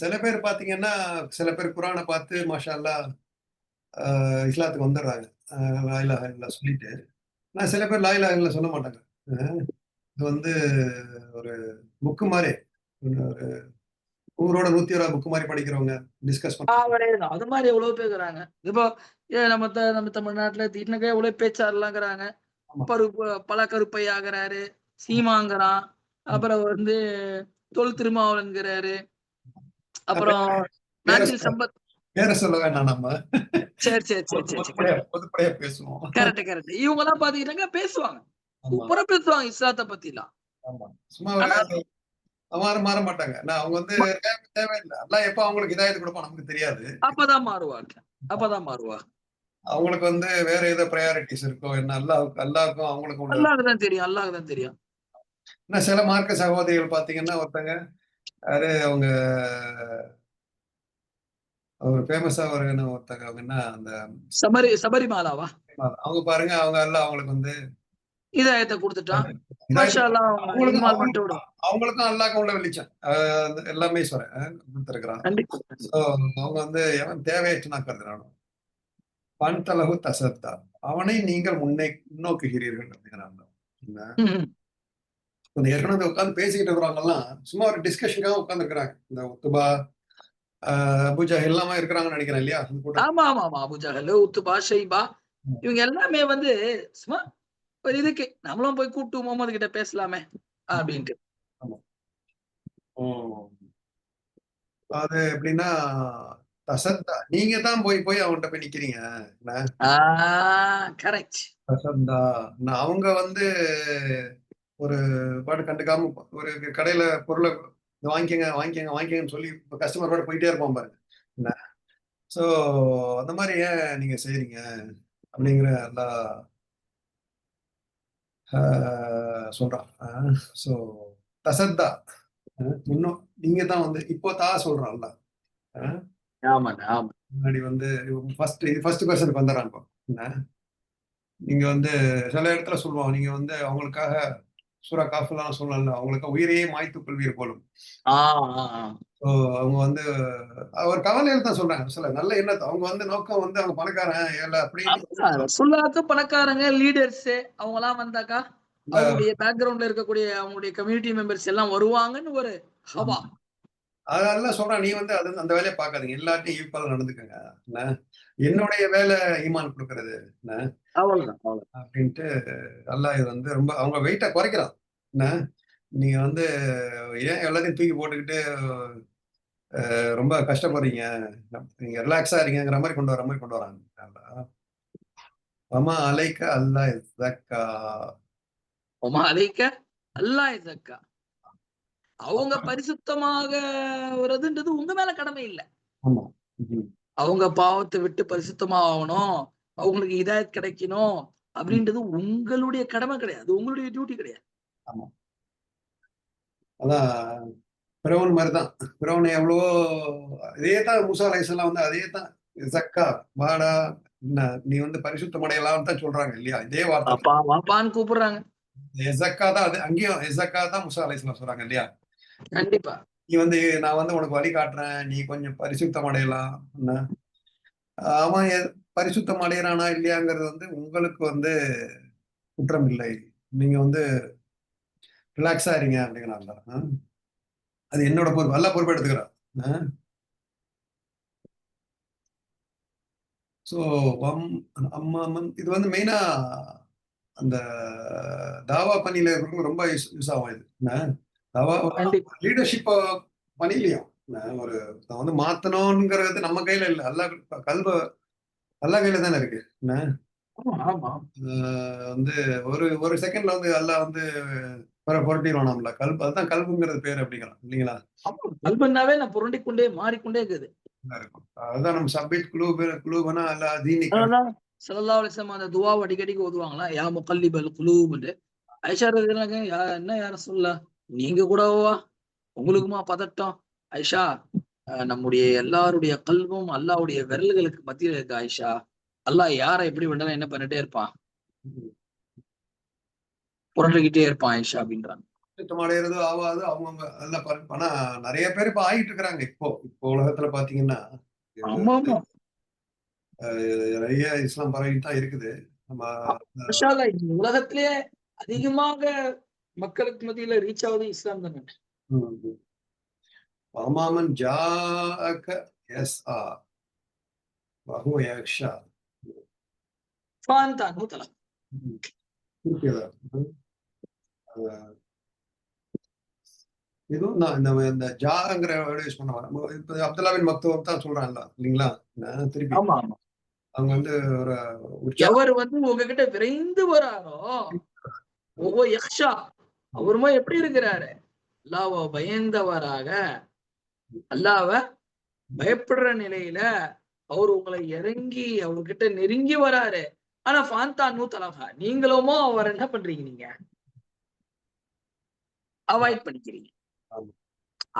சில பேர் பாத்தீங்கன்னா சில பேர் குரானை பார்த்து மாஷா அல்லாஹ் இஸ்லாத்துக்கு வந்துடுறாங்க லாயிலா இல்ல சொல்லிட்டு. நான் சில பேர் லாயிலா இல்ல சொல்ல மாட்டாங்க. இது வந்து ஒரு புக்கு மாதிரி, ஒரு ஊரோட 120 புக்கு மாதிரி படிக்கிறவங்க டிஸ்கஸ்
பண்ணுவாங்க. அது மாதிரி எவ்வளவு பேர் இருக்கிறாங்க. இப்போ நம்ம தமிழ்நாட்டுல தீட்னக்கே எவ்வளவு பேச்சாளர்லாங்கிறாங்க. பல கருப்பை ஆகிறாரு, சீமாங்கிறான், அப்புறம் வந்து தொல் திருமாவளன்கிறாரு, அப்புறம் நாஞ்சில் சம்பத்.
பேர சொல்ல வேண்டாம் நம்ம.
சரி சரி சரி சரி
பொதுப்படையா பேசுவோம்.
Correct correct. இவங்க எல்லாம் பாத்தீங்கன்னா பேசுவாங்க, சூப்பரா பேசுவாங்க இஸ்லாத்தை பத்தி எல்லாம்.
சும்மா மாற மாட்டாங்க. அவங்க வந்து தேவையில்லை. அல்லாஹ் எப்ப அவங்களுக்கு ஹிதாயத் கொடுப்பான் நமக்கு தெரியாது.
அப்பதான் மாறுவாங்க.
அவங்களுக்கு வந்து வேற ஏதோ ப்ரையாரிட்டிஸ் இருக்கும். என்ன அல்லாஹ்வுக்கும் அவங்களுக்கும்
அல்லாஹ்க்கு தான் தெரியும்.
சில மார்க்க சகோதரிகள் பாத்தீங்கன்னா ஒருத்தங்க யாரு அவங்க ஃபேமஸா ஒருத்தங்க அவங்க என்ன அந்த
சபரிமாலாவா
அவங்க பாருங்க, அவங்க எல்லாம் அவங்களுக்கு வந்து
ஹிதாயத்தை கொடுத்துட்டான்.
அவங்களுக்கும் அல்லாஹ்க்கும் உள்ள வெளிச்சம் எல்லாமே கொடுத்திருக்கிறான். அவங்க வந்து எவன் தேவையற்றனா கருதுறானோ பன்தலகு தசத்தா அவனை நீங்கள் முன்னோக்குகிறீர்கள் அப்படிங்கிறாங்க. ஏற்கனவே உட்காந்து பேசிக்கிட்டு இருக்கிறவங்கலாம் சும்மா ஒரு டிஸ்கஷனுக்காக உட்கார்ந்து இருக்கிறாங்க. இந்த உத்துபா அபுஜஹல் எல்லாமே இருக்கிறாங்கன்னு நினைக்கிறேன் இல்லையா?
ஆமா ஆமா ஆமா அபுஜஹல், உத்துபா, ஷைபா இவங்க எல்லாமே வந்து சும்மா ஒரு இதுக்கு நம்மளும் போய் கூப்பிட்டு முகமது கிட்ட பேசலாமே அப்படின்ட்டு.
அது எப்படின்னா தசத்தா நீங்க தான் போய் அவங்கள்ட்ட போய் நிக்கிறீங்க.
கரெக்ட்.
தசத்தா அவங்க வந்து ஒரு பாட்டு கண்டுக்காம ஒரு கடையில பொருளை வாங்கிக்கங்கன்னு சொல்லி கஸ்டமர் கூட போயிட்டே இருப்போம் பாருங்க. என்ன சோ அந்த மாதிரி ஏன் நீங்க செய்றீங்க அப்படிங்கிற எல்லாம் சொல்றான். சோ தசத்தா இன்னும் நீங்க தான் வந்து இப்போ சொல்றான்ல. முன்னாடி வந்து ஃபர்ஸ்ட் பர்சனுக்கு வந்துடுறான். இப்போ என்ன நீங்க வந்து சில இடத்துல சொல்லுவாங்க, நீங்க வந்து அவங்களுக்காக சூரா காஃபெல்லாம் சொல்லல, அவங்களுக்கு உயிரையே மாய்த்துக் கொள்வீர் போலும். அவங்க வந்து அவர் கவலையில தான் சொல்றாங்க. சில நல்ல எண்ணத்தை அவங்க வந்து நோக்கம் வந்து அவங்க பணக்காரன் ஏழை அப்படின்னு
சொல்லாத பணக்காரங்க லீடர்ஸ் அவங்க எல்லாம் வந்தாக்கா அவங்களுடைய பேக்ரவுண்ட்ல இருக்கக்கூடிய அவங்களுடைய கம்யூனிட்டி மெம்பர்ஸ் எல்லாம் வருவாங்கன்னு ஒரு ஹவா.
அதெல்லாம் சொல்றான். நீ வந்து அது அந்த வேலையை பார்க்காதீங்க, எல்லாத்தையும் ஈக்குவலா நடந்துக்கங்க. என்னுடைய வேலை ஈமான் கொடுக்கறது அப்படின்ட்டு அல்லாஹ் இது வந்து ரொம்ப அவங்க வெயிட்டை குறைக்கிறான். என்ன நீங்க வந்து ஏன் எல்லாத்தையும் தூக்கி போட்டுக்கிட்டு ரொம்ப கஷ்டப்படுறீங்க, நீங்க ரிலாக்ஸா இருங்கிற மாதிரி கொண்டு வராங்க. அம்மா அலைக்க அல்லாஹ் இஸ்ஸக்கா.
அவங்க பரிசுத்தமாக வருதுன்றது உங்க மேல கடமை இல்லை. அவங்க பாவத்தை விட்டு பரிசுத்தமாகணும், அவங்களுக்கு ஹிதாயத் கிடைக்கணும் அப்படின்றது உங்களுடைய கடமை கிடையாது, உங்களுடைய டியூட்டி கிடையாது.
அதான் பிறவன் மாதிரிதான். பிறவனை எவ்வளவோ இதே தான் மூசா அலைஹிஸ்ஸலாம் வந்து அதே தான் ஜக்கா வாடா நீ வந்து பரிசுத்தம் அடையலாம் தான் சொல்றாங்க இல்லையா? இதே வார்த்தை
கூப்பிடுறாங்க.
எசக்கா தான் அது அங்கேயும் எசக்கா தான் மூசா அலைஹிஸ்ஸலாம் சொல்றாங்க இல்லையா?
கண்டிப்பா
நீ வந்து நான் வந்து உனக்கு வழி காட்டுறேன், நீ கொஞ்சம் பரிசுத்தம் அடையலாம். அவன் பரிசுத்தம் அடையறானா இல்லையாங்கிறது வந்து உங்களுக்கு வந்து குற்றம் இல்லை. நீங்க வந்து ரிலாக்ஸா இருங்க அப்படிங்கிறாங்க. அது என்னோட பொறுப்பு, எல்லா பொறுப்பு எடுத்துக்கிறான். ஸோ இது வந்து மெயினா அந்த தாவா பணியில இருக்கிறவங்க ரொம்ப யூஸ் ஆகும் இது. தாவா
கண்டிப்பா.
லீடர்ஷிப் பணியிலையும் ஒரு வந்து மாத்தணும்ங்கிறது நம்ம கையில இல்லை. கல்வ அல்லா கையில தானே இருக்கு.
ஆமா, ஆமா.
வந்து ஒரு ஒரு செகண்ட்ல வந்து அல்லா வந்து புரட்டிடுவான் நம்மள. அதுதான் கல்புங்கிறது பேர் அப்படிங்கிறான் இல்லைங்களா?
ஆமா, கல்பன்னாவே நான் புரண்டிக்கொண்டே மாறிக்கொண்டே இருக்குது.
இருக்கும். அதுதான் நம்ம சபீத் குலூபனா அல்லா தீனிக்.
அதனால ஸல்லல்லாஹு அலைஹி வஸல்லம் அந்த துஆவ அடிக்கடிக்கு ஓதுவாங்களா, யா முகல்லிபல் குலூப்ன்னு. ஆயிஷா ரலியல்லாஹு அன்ஹா, என்ன யா ரசூலல்லாஹ், நீங்க கூடவா? உங்களுக்குமா பதட்டம்? ஆயிஷா, நம்முடைய எல்லாருடைய கல்வும் அல்லாஹ்வுடைய விரல்களுக்கு மத்தியில இருக்கு ஆயிஷா. அல்லாஹ் யார எப்படி வேணாலும் என்ன பண்ணிட்டே இருப்பான்? புரண்டிக்கிட்டே இருப்பான் ஆயிஷா அப்படின்றாங்க.
சுத்தம் அடையிறது ஆவாது அவங்கவுங்க எல்லாம் ஆனா நிறைய பேர் இப்ப ஆகிட்டு இருக்கிறாங்க. இப்போ உலகத்துல பாத்தீங்கன்னா
ஆமாமா.
நிறைய இஸ்லாம் பரவிட்டு தான் இருக்குது. நம்ம
மாஷா அல்லாஹ், இந்த உலகத்திலேயே அதிகமாக மக்களுக்கு மத்தியில ரீச் ஆவது இஸ்லாம் தானே.
மாமன் ஜாஅக யஸ்ஆ வஹுவ யக்ஷா.
ஃபான்தா நூத்தலா.
இருக்கிறதா? இதுவும் நான் இந்த ஜாங்கிற வேர்டு யூஸ் பண்ணுவாங்க. இப்ப அப்துல்லா பின் மக்தூம் தான் சொல்றான்ல இல்லைங்களா? திருப்பி
ஆமா, ஆமா.
அவங்க வந்து ஒரு உற்சாகம்
எவர் வந்து உங்ககிட்ட விரைந்து வராரோ, ஓஹோ யக்ஷா, அவருமா எப்படி இருக்கிறாரு? அல்லாஹ்வ பயந்தவராக, அல்லாஹ்வ பயப்படுற நிலையில அவர் உங்களை இறங்கி அவர்கிட்ட நெருங்கி வராரு. ஆனா ஃபான்தா நூத்தலகா, நீங்களுமோ அவர் என்ன பண்றீங்க நீங்க? அவாய்ட் பண்ணிக்கிறீங்க.
ஆமா.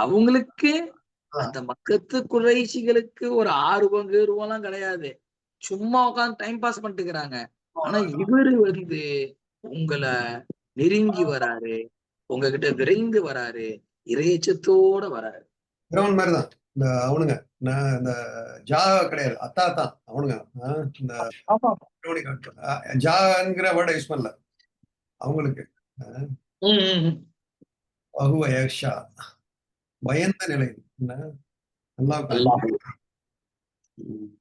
அவங்களுக்கு
ஆ,
அந்த மக்கத்து குறைஷிகளுக்கு ஒரு 6 பங்கு ரூபாலாம் கிடையாது. சும்மா உட்கார்ந்து டைம் பாஸ் பண்ணிட்டு இருக்கிறாங்க. ஆனா இவரு வந்து உங்கள நெருங்கி வராரு. உங்ககிட்ட விரைந்து வராரு. இறையச்சத்தோட வராரு.
ஃபிரௌன் மாரி தான். இந்த அவனுங்க. இந்த ஜா கிடையாது. அத்தா தான் அவனுங்க. இந்த
ஆமா.
ஜாங்கிற வேர்ட யூஸ் பண்ணல. அவங்களுக்கு.
ம், ம், ம்.
வஹுவ யக்ஷா. பயந்த நிலை. என்ன? அல்லாஹ்வுக்கு
அல்லாஹ்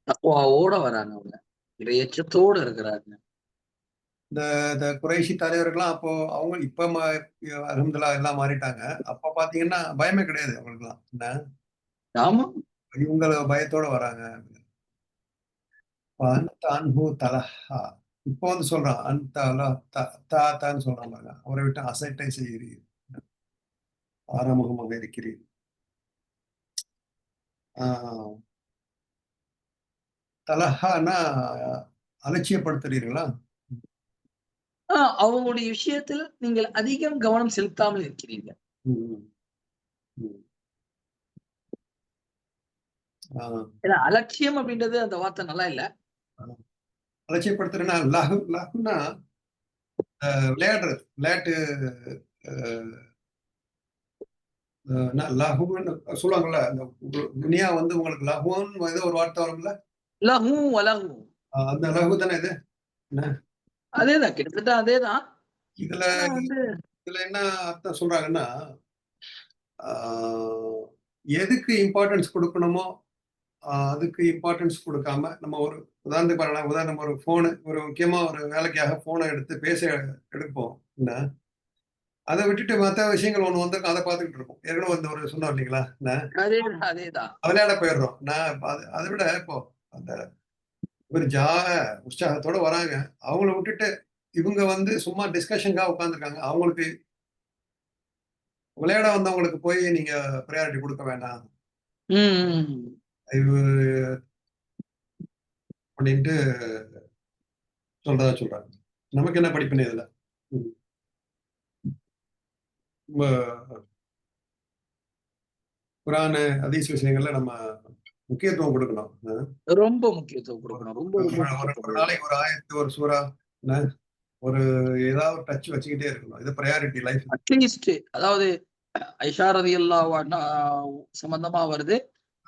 தக்வாவோட வராங்க அவங்க. இறையச்சத்தோட இருக்கிறாங்க.
இந்த இந்த குறைஷி தலைவர்கள்லாம் அப்போ அவங்க இப்ப அல்ஹம்துலில்லாஹ் எல்லாம் மாறிட்டாங்க. அப்ப பாத்தீங்கன்னா பயமே கிடையாது அவங்களுக்கெல்லாம். என்ன?
ஆமா.
இவங்கள பயத்தோட வராங்க. அன்த அன்ஹு தலஹா. இப்போ வந்து சொல்றான். அன்த அலா தான்னு சொல்றான் பாருங்க. அவரை விட்டு அசட்டை செய்கிறீர். ஆறாமுகமாக இருக்கிறீர். ஆஹ் தலஹான்னா அலட்சியப்படுத்துறீர்களா?
அவங்களுடைய விஷயத்தில் நீங்கள் அதிகம் கவனம் செலுத்தாமல் இருக்கிறீர்கள்.
ம், ம். ஆஹ்
ஏன்னா அலட்சியம் அப்படின்றது அந்த வார்த்தை நல்லா இல்ல.
அலட்சியப்படுத்துறேன்னா லகுன்னா விளையாடுறது. விளையாட்டு லகுன்னு சொல்லுவாங்கல்ல. அந்த துனியா வந்து உங்களுக்கு லகுன்னு ஏதோ ஒரு வார்த்தை வரும்ல.
லஹு வலஹு.
அந்த லகு தானே இது. என்ன?
அதேதான், கிட்டத்தட்ட அதேதான்.
இதுல
ஆனா வந்து
இதுல என்ன அர்த்தம் சொல்றாங்கன்னா, ஆஹ் எதுக்கு இம்பார்ட்டன்ஸ் கொடுக்கணுமோ அதுக்கு இம்பார்ட்டன்ஸ் கொடுக்காம நம்ம ஒரு உதாரணத்துக்கு பாருங்களேன். உதாரணம் ஒரு போனு ஒரு முக்கியமா ஒரு வேலைக்காக போனை எடுத்து பேச எடுப்போம். என்ன? அதை விட்டுட்டு மற்ற விஷயங்கள் ஒண்ணு வந்திருக்கும், அதை பார்த்துக்கிட்டு இருப்போம். ஏற்கனவே வந்து ஒரு சொன்னோம் இல்லைங்களா? என்ன?
அதேதான், அதேதான்.
விளையாட போயிடுறோம். அதை விட இப்போ அந்த ஒரு உற்சாகத்தோட வராங்க. அவங்கள விட்டுட்டு இவங்க வந்து சும்மா டிஸ்கஷனுக்காக உட்கார்ந்துருக்காங்க. அவங்களுக்கு விளையாட வந்தவங்களுக்கு போய் நீங்க ப்ரையாரிட்டி கொடுக்க வேண்டாம்.
ம்.
இது அப்படின்ட்டு சொல்றாங்க. நமக்கு என்ன படிப்பினை இதுல? ம். ரொம்ப குரானு, ஹதீஸ் விஷயங்கள்ல நம்ம முக்கியத்துவம் கொடுக்கணும்.
ரொம்ப முக்கியத்துவம் கொடுக்கணும். ரொம்ப ரொம்ப
ஒரு
முக்கியத்துவம்
ஒரு
கொடுக்கணும்.
நாளைக்கு ஒரு ஆயத்து, ஒரு சூறா, என்ன? ஒரு ஏதாவது டச் வச்சுக்கிட்டே இருக்கணும். இது ப்ரையாரிட்டி லைஃப்.
அட்லீஸ்ட் அதாவது ஐஷா ரலியல்லாஹு அன்ஹா சம்பந்தமா வருது.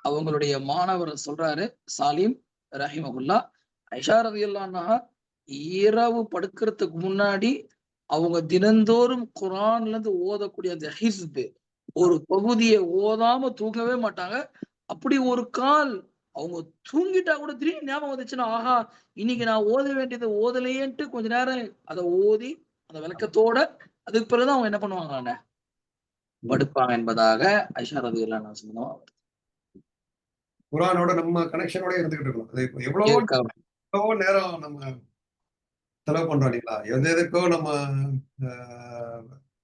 அவங்களுடைய மாணவர் சொல்றாரு சாலிம் ரஹிமகுல்லா, ஐஷா ரலியல்லாஹு அன்ஹா இரவு படுக்கிறதுக்கு முன்னாடி அவங்க தினந்தோறும் குர்ஆன்ல இருந்து ஓதக்கூடிய அந்த ஹிஸ்ப் ஒரு பகுதியை ஓதாம தூங்கவே மாட்டாங்க. அப்படி ஒரு கால் அவங்க தூங்கிட்டா கூட திடீர்னு ஞாபகம் வந்துச்சுன்னா, ஆஹா! இன்னைக்கு நான் ஓத வேண்டியது ஓதலையேன்ட்டு கொஞ்ச நேரம் அத ஓதி, அந்த விளக்கத்தோட அதுக்கு பிறகு தான் அவங்க என்ன பண்ணுவாங்களாண்ணே, படுப்பாங்க என்பதாக ஐஷா ரலியல்லாஹு அன்ஹா சொன்னோம்.
குர்ஆனோட நம்ம கனெக்ஷனோட இருந்துகிட்டு இருக்கணும். அது இப்ப எவ்வளவோ
இருக்காங்க.
எவ்வளவோ நேரம் நம்ம செலவு பண்றோம் இல்லைங்களா? எது எதுக்கோ நம்ம அ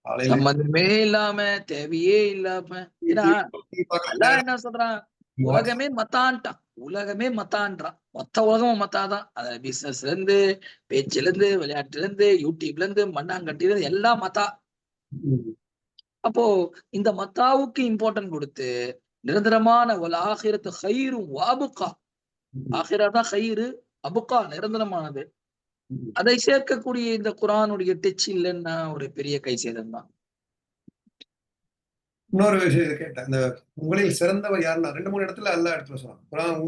காலையில
சம்மந்தமே இல்லாம, தேவையே இல்லாம. ஏன்னா,
டிவி பார்க்குற
அல்லாஹ்
நேரம்
என்ன சொல்றான்?
வாட்ஸ்அப்
உலகமே மத்தான்ட்டான். உலகமே மத்தான்றான். மொத்த உலகமும் மத்தாதான். அதுல பிசினஸ்ல இருந்து, பேச்சுல இருந்து, விளையாட்டுல இருந்து, யூடியூப்ல இருந்து, மண்ணாங்கட்டில இருந்து எல்லாம் மத்தா.
ம்.
அப்போ இந்த மத்தாவுக்கு இம்பார்ட்டன்ட் குடுத்து, நிரந்தரமான வல் ஆகிரத்து கைரும் வ அபுகா.
ம்.
ஆகிரா தான் கைரு, அபுகா நிரந்தரமானது.
ம்.
அதை சேர்க்கக்கூடிய இந்த குர்ஆனுடைய டச் இல்லன்னா ஒரு பெரிய கை சேதம் தான்.
இன்னொரு விஷயம் கேட்டேன். இந்த உங்களில் சிறந்தவர் யாருன்னா 2, 3 இடத்துல அல்லாஹ் இடத்துல சொல்றான்.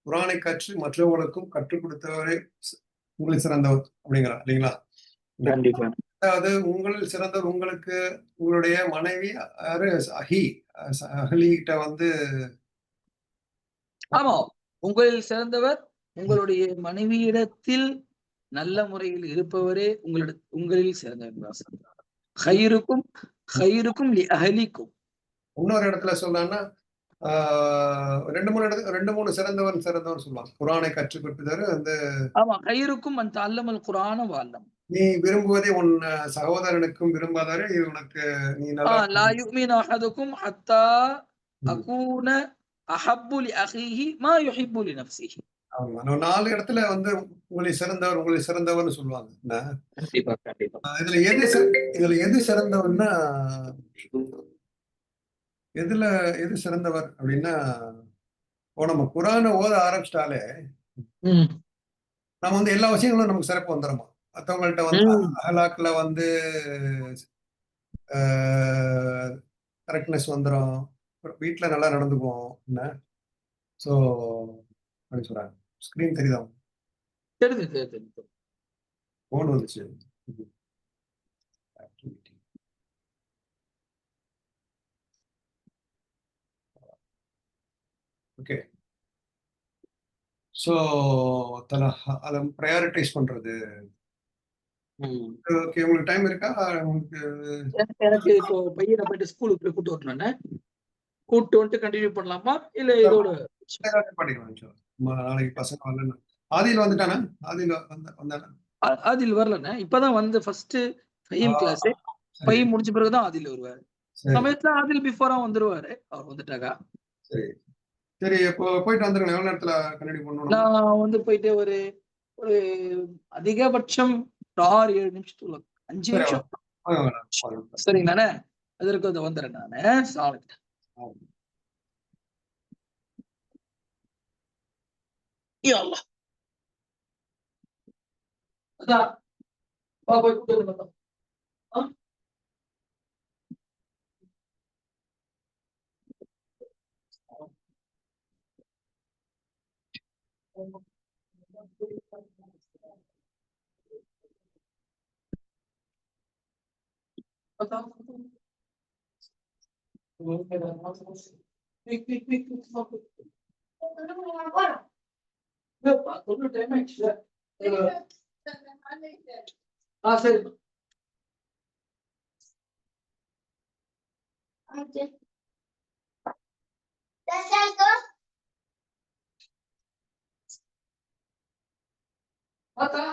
குர்ஆனை கற்று மற்றவர்களுக்கும் கற்றுக் கொடுத்தவரே உங்களில் சிறந்தவர் அப்படிங்கிறான் இல்லைங்களா? இந்த
கண்டிப்பா.
அதாவது உங்களில் சிறந்தவர் உங்களுக்கு உங்களுடைய மனைவி யாரு அஹி அஹ்லிகிட்ட வந்து
ஆமா. உங்களில் சிறந்தவர் உங்களுடைய மனைவியிடத்தில் நல்ல முறையில் இருப்பவரே உங்களில் சிறந்தவர் என்றார் சொல்றார். "ஹைருக்கும் ஹைருக்கும் லி அஹ்லிக்கும்."
இன்னொரு இடத்துல சொன்னான்னா, ஆ 2, 3 2, 3 சிறந்தவர் சிறந்தவர் சொல்லுவாங்க. குர்ஆனை கற்றுக் கொடுத்தவர் வந்து
ஆமா. "ஹைருக்கும் மன் தஅல்லமல் குர்ஆன வ அல்லம்."
நீ விரும்புவதை உன் சகோதரனுக்கும் விரும்பாதவரை இது உனக்கு நீ நல்லா
"லா யுமினு அஹதுக்கும் ஹத்தா
ம்.
அகூன அஹப்பு லி அஹீஹி மா யுஹிப்பு லி நஃப்ஸிஹி."
ஆமா. நான் 4 இடத்துல வந்து உங்களை சிறந்தவர்ன்னு சொல்லுவாங்க. என்ன?
கண்டிப்பா, கண்டிப்பா.
இதுல எது சிறந்தவர்ன்னா, எதுல எது சிறந்தவர் அப்டின்னா, இப்போ நம்ம குரான ஓத ஆரம்பிச்சுட்டாலே,
ம்.
நம்ம வந்து எல்லா விஷயங்களும் நமக்கு சிறப்பு வந்துருமா. மத்தவங்கள்ட்ட வந்து
ம்.
அஹ்லாக்ல வந்து அ கரெக்ட்னஸ் வந்துரும். வீட்ல நல்லா நடந்துக்குவோம். என்ன? ஸோ அப்டின்னு சொல்றாங்க. ஸ்க்ரீன் தெரியுதா?
தெரியுது, தெரியுது, தெரியுது.
ஃபோன் வந்துச்சு. ஓகே. ஸோ அத பிரையாரிடைஸ் பண்றது.
ம்.
ஓகே. உங்களுக்கு டைம் இருக்கா? உங்களுக்கு
எனக்கு இப்போ பையன போயிட்டு ஸ்கூலுக்கு போய் கூட்டு வரணும்ண்ணே. கூட்டு வந்துட்டு கன்டின்யூ பண்ணலாமா? இல்ல இதோட
பண்ணிக்கலாம் இன்ஷால்லா. நாளைக்கு பசங்க வரலன்னா. ஆதில் வந்துட்டானா? ஆதில் வந்தானா?
ஆதில் வரலண்ணே. இப்பதான் வந்து ஃபர்ஸ்ட்டு
ஆ
ஃபஹீம் கிளாஸு.
சரி,
ஃபஹீம் முடிச்ச பிறகு தான் ஆதில் வருவாரு.
சரி,
சமயத்துல ஆதில் பிஃபோரா வந்துருவாரு. அவர் வந்துட்டாக்கா.
சரி. சரி இப்போ போயிட்டு வந்துருங்க. எவ்வளோ நேரத்துல கன்டின்யூ பண்ணணும் நம்ம?
நான் வந்து போயிட்டு ஒரு ஒரு அதிகபட்சம் ஒரு 6, 7 நிமிஷத்துக்குள்ள 5
சரி
நிமிஷம்.
வாங்க மேடம். வாங்க.
சரிங்களாண்ணே? அதற்கு வந்து வந்துர்றேன் நானு.
வாங்க.
யா அல்லாஹ்! அதான். வா போய் கூட்டு வந்துடலாம். ஆ? அதான். Quick, quick, quick, quick. இல்லப்பா, சொல்ல டைம் ஆயிடுச்சுல. சரி. பார்த்தா?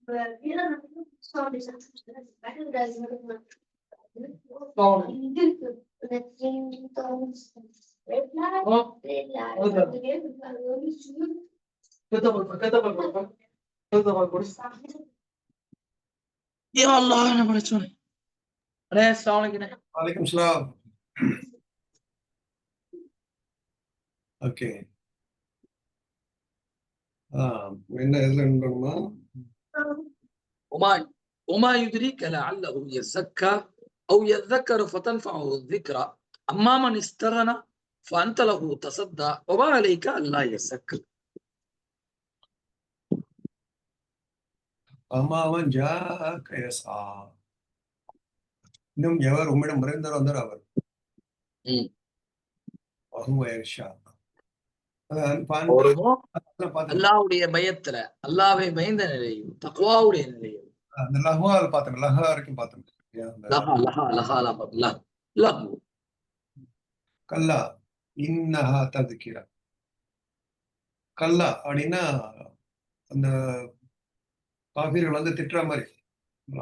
Ya Allah, nama Rasul. Assalamualaikum.
வலைக்கம் சலாம். ஓகே. என்ன எதுல நின்றோம்னா
وما يدريك لعله يزكى أو يذكر فتنفعه الذكرى أما من استغنى فأنت له تصدى وما عليك ألا يزكى.
அம்மாவன் ஜாக்கயசா, இன்னும் எவர் உம்மிடம் விரைந்தவர் வந்தார் அவர்
அல்லாஹ்வுடைய பயத்துல, அல்லாஹ்வை பயந்த நிலையும் தக்வாவுடைய நிலையும்.
அந்த லஹ்வா பார்த்தோம், லஹா வரைக்கும் பார்த்தோம். கல்லா இன்னஹா ததுக்கிரா. கல்லா அப்படின்னா அந்த காபீர்கள் வந்து திட்டுற மாதிரி,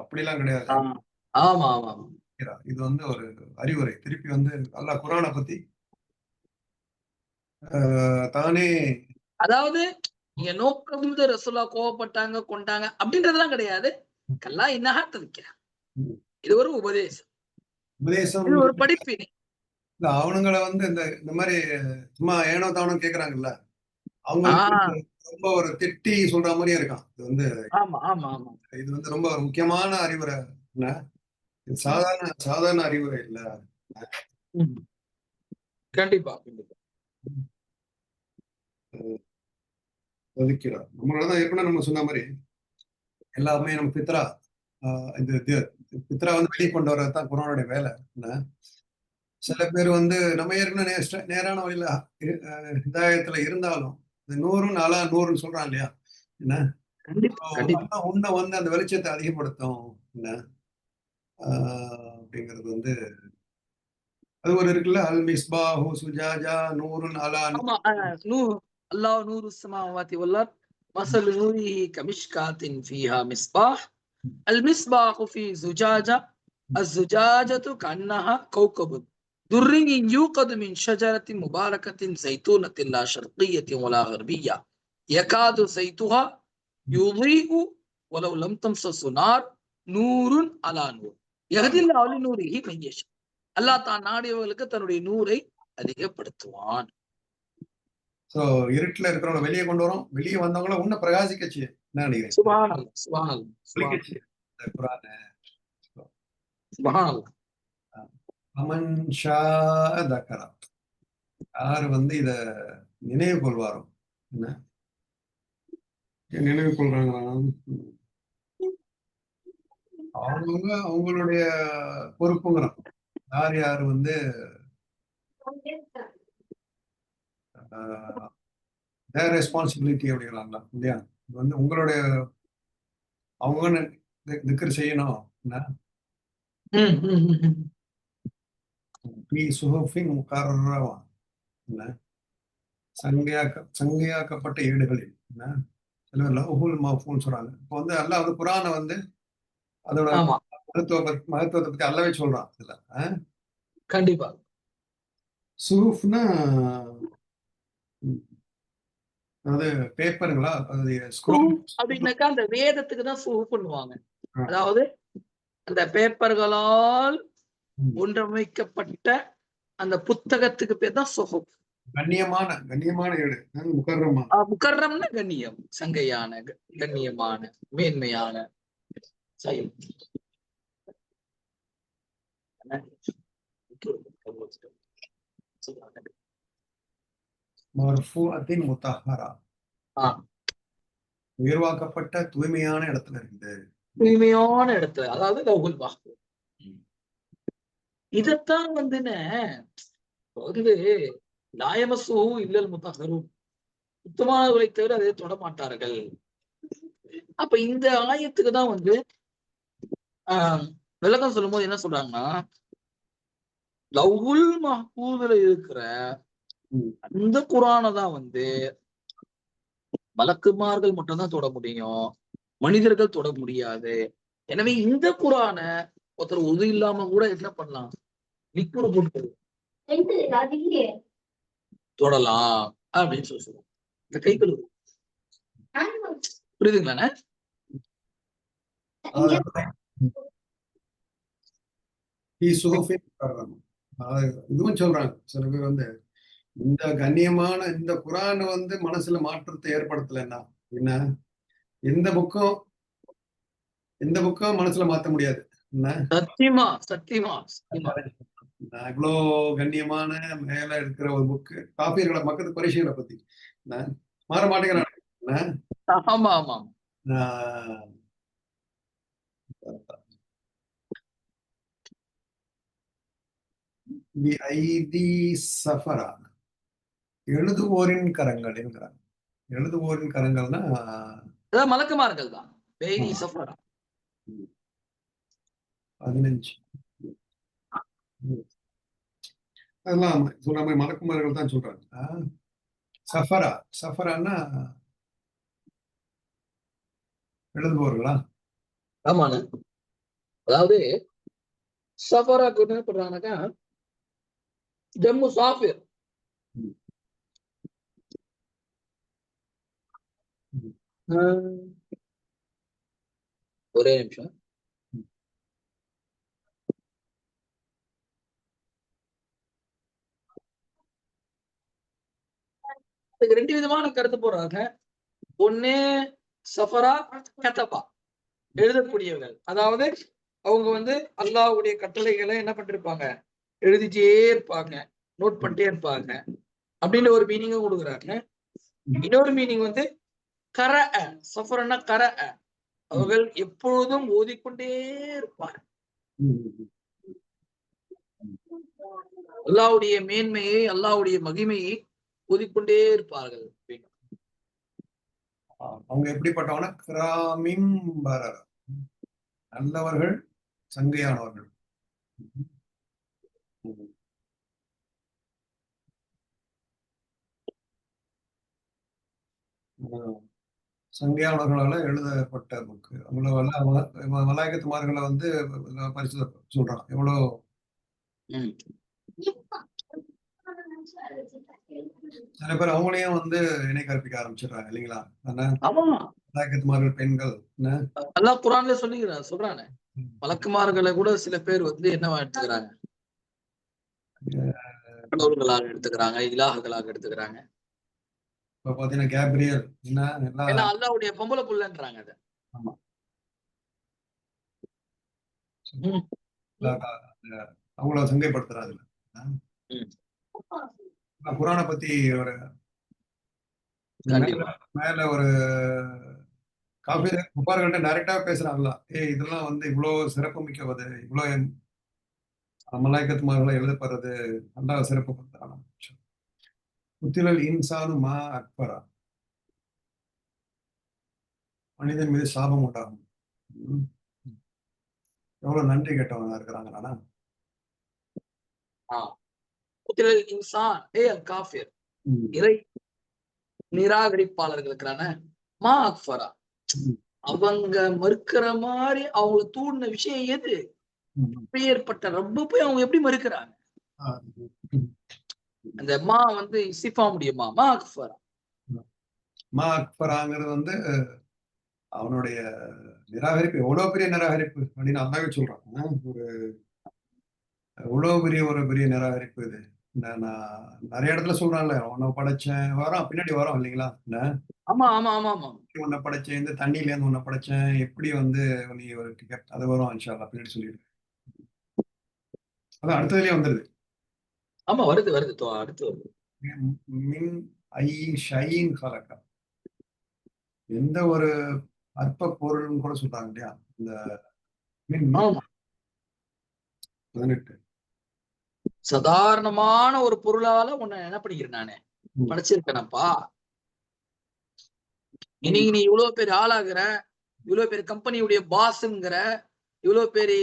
அப்படிலாம் கிடையாது.
ஆமா ஆமா.
இது வந்து ஒரு அறிவுரை. திருப்பி வந்து அல்லாஹ் குர்ஆனை பத்தி தானே,
அதாவது நீங்க நோக்கம் ரசூலா கோவப்பட்டாங்க கொண்டாங்க அப்படின்றதெல்லாம் கிடையாது. கல்லா இன்னஹா ததுக்கிரா, இது ஒரு உபதேசம், இது ஒரு படிப்பினை.
இல்ல அவனுங்களை வந்து இந்த மாதிரி சும்மா ஏனோ தானோ கேக்குறாங்கல்ல, அவங்க ரொம்ப ஒரு திட்டி சொல்ற மாதிரியே இருக்கான். இது வந்து இது வந்து ரொம்ப ஒரு முக்கியமான அறிவுரை. சாதாரண அறிவுரை இல்ல.
கண்டிப்பா
ஒதுக்கிறார். நம்மளதான் ஏற்கனவே நம்ம சொன்ன மாதிரி எல்லாமே நம்ம பித்ரா, இந்த பித்ரா வந்து வெளியே கொண்டு வர்றதுதான் குர்ஆனுடைய வேலை. சில பேர் வந்து நம்ம ஏற்கனவே நேரான வழியில ஹிதாயத்துல இருந்தாலும் இந்த 100 நாளா 100ன்னு சொல்றான் இல்லையா, என்ன உன்னை வந்து அந்த வெளிச்சத்தை அதிகப்படுத்தும் என்ன அப்படிங்கிறது வந்து அது ஒரு இருக்குல்ல. அல் மிஸ்பாஹு சுஜாஜா நூறுன் அலா
அல்லாஹ் நூறு ஸமாவாதி வல் அர்த் மஸலு நூரிஹி கமிஷ்காத்தின் ஃபீஹா மிஸ்பாஹ் அல் மிஸ்பாஹு ஃபீ சுஜாஜா அஸ்ஸுஜாஜத்து கன்னஹா கௌகபுன் துர்ரின் யூகது மின் ஷஜரத்தின் முபாரகத்தின் ஸைத்தூனத்தின் லா ஷர்கிய்யத்தின் வலா கர்பிய்யா யகாது ஸைத்துஹா யுதீஉ வலவ் லம் தம்ஸஸு நார் நூறுன் அலா நூர் யஹ்தில்லாஹு லிநூரிஹி மன் யஷா. அல்லாஹ் தான் நாடியவர்களுக்கு தன்னுடைய நூரை அதிகப்படுத்துவான்.
சோ இருட்டுல இருக்கிறவங்க வெளியே கொண்டு வரோம், வெளியே வந்தவங்கள இன்னும் பிரகாசிக்கச்சு. யாரு வந்து இத நினைவு கொள்வாரோ, என்ன நினைவு கொள்றாங்க, அவங்க அவங்களுடைய பொறுப்புங்கிறோம். யார் வந்து ரெஸ்பான்சிபிலிட்டி அப்படிங்கிறாங்களா இல்லையா, இது வந்து உங்களுடைய அவங்க திக்ர் செய்யணும். சங்கையாக்கப்பட்ட ஏடுகளில் சில லவ்ஹுல் மஹ்ஃபூஸ் சொல்றாங்க. இப்போ வந்து அல்லாஹ் வந்து குர்ஆனை வந்து அதோட மகத்துவத்தை பத்தி அல்லாஹ்வே சொல்றான் இதுல.
கண்டிப்பா
சுஹுஃப்னா அதாவது பேப்பருங்களா, அது ஸ்க்ரோல்
அப்படின்னாக்கா அந்த வேதத்துக்கு தான் சுஹுஃப் பண்ணுவாங்க. அதாவது அந்த பேப்பர்களால் ஒன்றமைக்கப்பட்ட அந்த புத்தகத்துக்கு பேர் தான் சுஹுஃப்.
கண்ணியமான ஏடு,
முகர்ரம்னா கண்ணியம், சங்கையான, கண்ணியமான, மேன்மையான செயல்.
மர்ஃபூஅத்தின் முத்தஹரா, உயர்வாக்கப்பட்ட தூய்மையான இடத்துல இருக்குது.
தூய்மையான இடத்துல, அதாவது லவ்ஹுல் மஹ்ஃபூஸ். இதத்தான் வந்து லாயமஸ்ஸூஹு இல்லல் முத்தஹ்ஹரூன், சுத்தமானவர்களை தவிர அதை தொட மாட்டார்கள். அப்ப இந்த ஆயத்துக்கு தான் வந்து விளக்கம் சொல்லும் போது என்ன சொல்றாங்கன்னா, லவ்ஹுல் மஹ்ஃபூஸ்ல இருக்கிற அந்த குர்ஆனை தான் வந்து மலக்குமார்கள் மட்டும்தான் தொட முடியும். மனிதர்கள் தொட முடியாது. எனவே இந்த குரான ஒருத்தர் உது இல்லாம கூட என்ன பண்ணலாம், லிக்விட் போட்டு தொடலாம் அப்படின்னு சொல்லி சொல்லுவோம். இந்த கை கழுவு புரியுதுங்களாண்ணே?
இதுவும் சொல்றாங்க சில பேர் வந்து, இந்த கண்ணியமான இந்த குரான் வந்து மனசுல மாற்றத்தை ஏற்படுத்தலைன்னா என்ன, எந்த புக்கும் மனசுல மாத்த முடியாது. என்ன
சத்தியமா சத்தியமா சத்தியமா.
இவ்வளோ கண்ணியமான மேல இருக்கிற ஒரு புக்கு காப்பீர்களை மக்கள் குறைஷிகளை பத்தி மாற மாட்டேங்கிறாங்க.
ஆமா ஆமா.
சஃபரா எழுதுவோரின் கரங்கள் என்கிறாங்க. எழுதுவோரின் கரங்கள்னா
அதான் மலக்குமார்கள் தான்.
15 அதெல்லாம் சொல்ற மாதிரி மலக்குமார்கள் தான் சொல்றாங்க. சஃபரா சஃபரான்னா எழுதுபவர்களா?
ஆமாண்ண. அதாவது சஃபராக்கு என்ன பண்றாங்கன்னாக்கா ஜம்மு சாஃபிர் ஒரே நிமிஷம். இதுக்கு 2 விதமான கருத்து போடுறாங்க. ஒண்ணு சஃபரா கதபா எழுதக்கூடியவர்கள், அதாவது அவங்க வந்து அல்லாஹ்வுடைய கட்டளைகளை என்ன பண்ணிருப்பாங்க, எழுதிட்டே இருப்பாங்க, நோட் பண்ணிட்டே இருப்பாங்க அப்படின்னு ஒரு மீனிங்கும் கொடுக்குறாங்க. இன்னொரு மீனிங் வந்து கர சஃபரன்னா கர, அவர்கள் எப்பொழுதும் ஓதிக்கொண்டே இருப்பார். அல்லாஹ்வுடைய மேன்மையை அல்லாஹ்வுடைய மகிமையை ஓதிக்கொண்டே இருப்பார்கள்.
அவங்க எப்படிப்பட்டவன கிராமிம் பரர், நல்லவர்கள், சங்கையானவர்கள். சங்கையானவர்களால எழுதப்பட்ட புக்கு. அவ்வளவு மலாயக்கத்துமார்களை வந்து பரிசு சொல்றான். எவ்வளவு சில பேர் அவங்களையும் வந்து இணை கற்பிக்க ஆரம்பிச்சிடுறாங்க இல்லைங்களா? மலாயக்கத்துமார்கள் பெண்கள்
அல்லாஹ் குர்ஆன்ல சொல்றானே, மலக்குமார்களை கூட சில பேர் வந்து என்னவா எடுத்துக்கிறாங்க, கடவுள்களாக எடுத்துக்கிறாங்க, இலாஹுகளாக எடுத்துக்கிறாங்க.
இப்ப பாத்தீங்கன்னா கேப்ரியல்
ஏன்னா அல்லாஹ்வுடைய பொம்பளை புள்ளன்றாங்க அதை.
ஆமா. அவங்கள சங்கைப்படுத்துறாங்க. குரானை பத்தி ஒரு மேல ஒரு குபார்கள்ட்ட டைரக்டா பேசுறாங்களா, இதெல்லாம் வந்து இவ்வளவு சிறப்பு மிக்கவது, இவ்வளவு மலாய்க்கத்துமார்களை எழுதப்படுறது நல்லா சிறப்புப்படுத்துறாங்க. புத்திரல் இன்சானு மா அக்பரா, மனிதன் மீது சாபம் உண்டாகும். எவ்வளவு நன்றி கேட்டவங்க இருக்கிறாங்க.
இறை நிராகரிப்பாளர்களுக்கான மா அக்பரா, அவங்க மறுக்கிற மாதிரி அவங்களை தூண்டின விஷயம் எது, பெயர்பட்ட ரப்பு போய் அவங்க எப்படி மறுக்கிறாங்க? அந்த மா வந்து இசிஃபா முடியுமா? மா அக்பரா,
மா அக்பராங்கிறது வந்து அவனுடைய நிராகரிப்பு எவ்வளவு பெரிய நிராகரிப்பு அப்படின்னு அந்தாவே சொல்றான். ஒரு எவ்வளவு பெரிய நிராகரிப்பு இது. நான் நிறைய இடத்துல சொல்றான்ல, உன்னை படைச்சேன் வரோம், பின்னாடி வரோம் இல்லைங்களா?
ஆமா ஆமா ஆமா ஆமா.
உன்னை படைச்சேன், இந்த தண்ணியில இருந்து உன்னை படைச்சேன், எப்படி வந்து நீ ஒரு அது வரும் இன்ஷா அல்லாஹ் பின்னாடி சொல்லிடு. அதான் அடுத்ததுலயே வந்துருது.
ஆமா வருது அடுத்து வருது.
மின் ஐ ஷைன் கலக்கா, எந்த ஒரு அற்ப பொருள்னு கூட சொல்றாங்க இல்லையா? இந்த 18
சாதாரணமான ஒரு பொருளால உன்னை என்ன பண்ணிக்கிறேன் நானே படைச்சிருக்கேனப்பா. இன்னைக்கு நீ இவ்வளவு பேர் ஆளாகிற, இவ்வளவு பேர் கம்பெனியுடைய பாஸ்ங்கிற, இவ்வளவு பேர்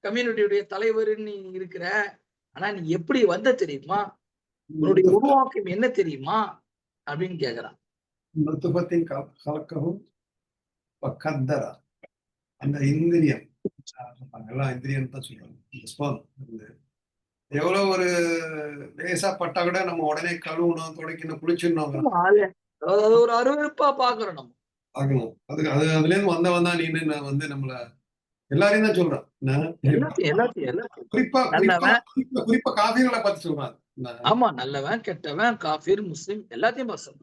கம்யூனிட்டியுடைய தலைவர்னு நீ இருக்கிற, ஆனா நீ எப்படி வந்த தெரியுமா, உன்னுடைய உருவாக்கம் என்ன தெரியுமா அப்படின்னு கேக்குறான்.
நுத்ஃபத்தின் கலக்கவும் கத்தரா அந்த இந்திரியம் எல்லாம் இந்திரியம் தான் சொல்றாங்க. எவ்வளவு ஒரு லேசா பட்டா கூட நம்ம உடனே கழுவணும், துடைக்கணும், குளிச்சிடணும்.
அது ஒரு அருவருப்பா பாக்குறோம் நம்ம.
ஆகணும். அதுல இருந்து வந்தவன் தான் நீன்னு நான் வந்து நம்மள எல்லாரையும் தான் சொல்றேன். குறிப்பா காஃபிகளை பார்த்து சொல்றாங்க.
ஆமா, நல்லவன், கெட்டவன், காஃபிர், முஸ்லிம் எல்லாத்தையும் பார்த்து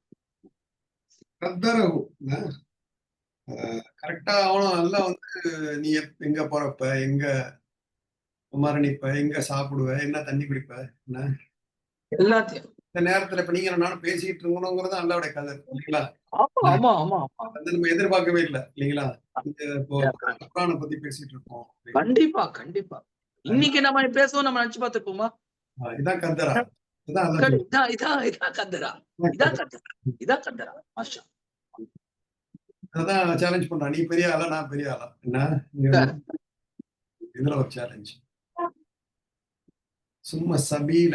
கரெக்டா அவனும் நல்லா வந்து நீ எங்க போறப்ப, எங்க மரணிப்ப, எங்க சாப்பிடுவ, என்ன தண்ணி குடிப்ப, என்ன
எல்லாத்தையும்
இந்த நேரத்துல இப்ப நீங்க நானும் பேசிட்டு இருக்கணுங்கிறது அல்லாவுடைய கதை இல்லைங்களா?
ஆமா ஆமா
அது நம்ம எதிர்பார்க்கவே இல்லை இல்லைங்களா? இப்போ குர்ஆனை பத்தி பேசிட்டு இருக்கோம்.
கண்டிப்பா கண்டிப்பா. இன்னைக்கு நம்ம பேசுவோம், நம்ம நினைச்சு பார்த்துப்போமா?
இதான் கந்தரா,
இதான் கந்தரா, இதான் கந்தரா. மாஷா
அதான் சேலஞ்ச் பண்றான். நீ பெரிய ஆளா, நான் பெரிய ஆளா, என்ன இதுல ஒரு சேலஞ்ச். சும்மா சபீல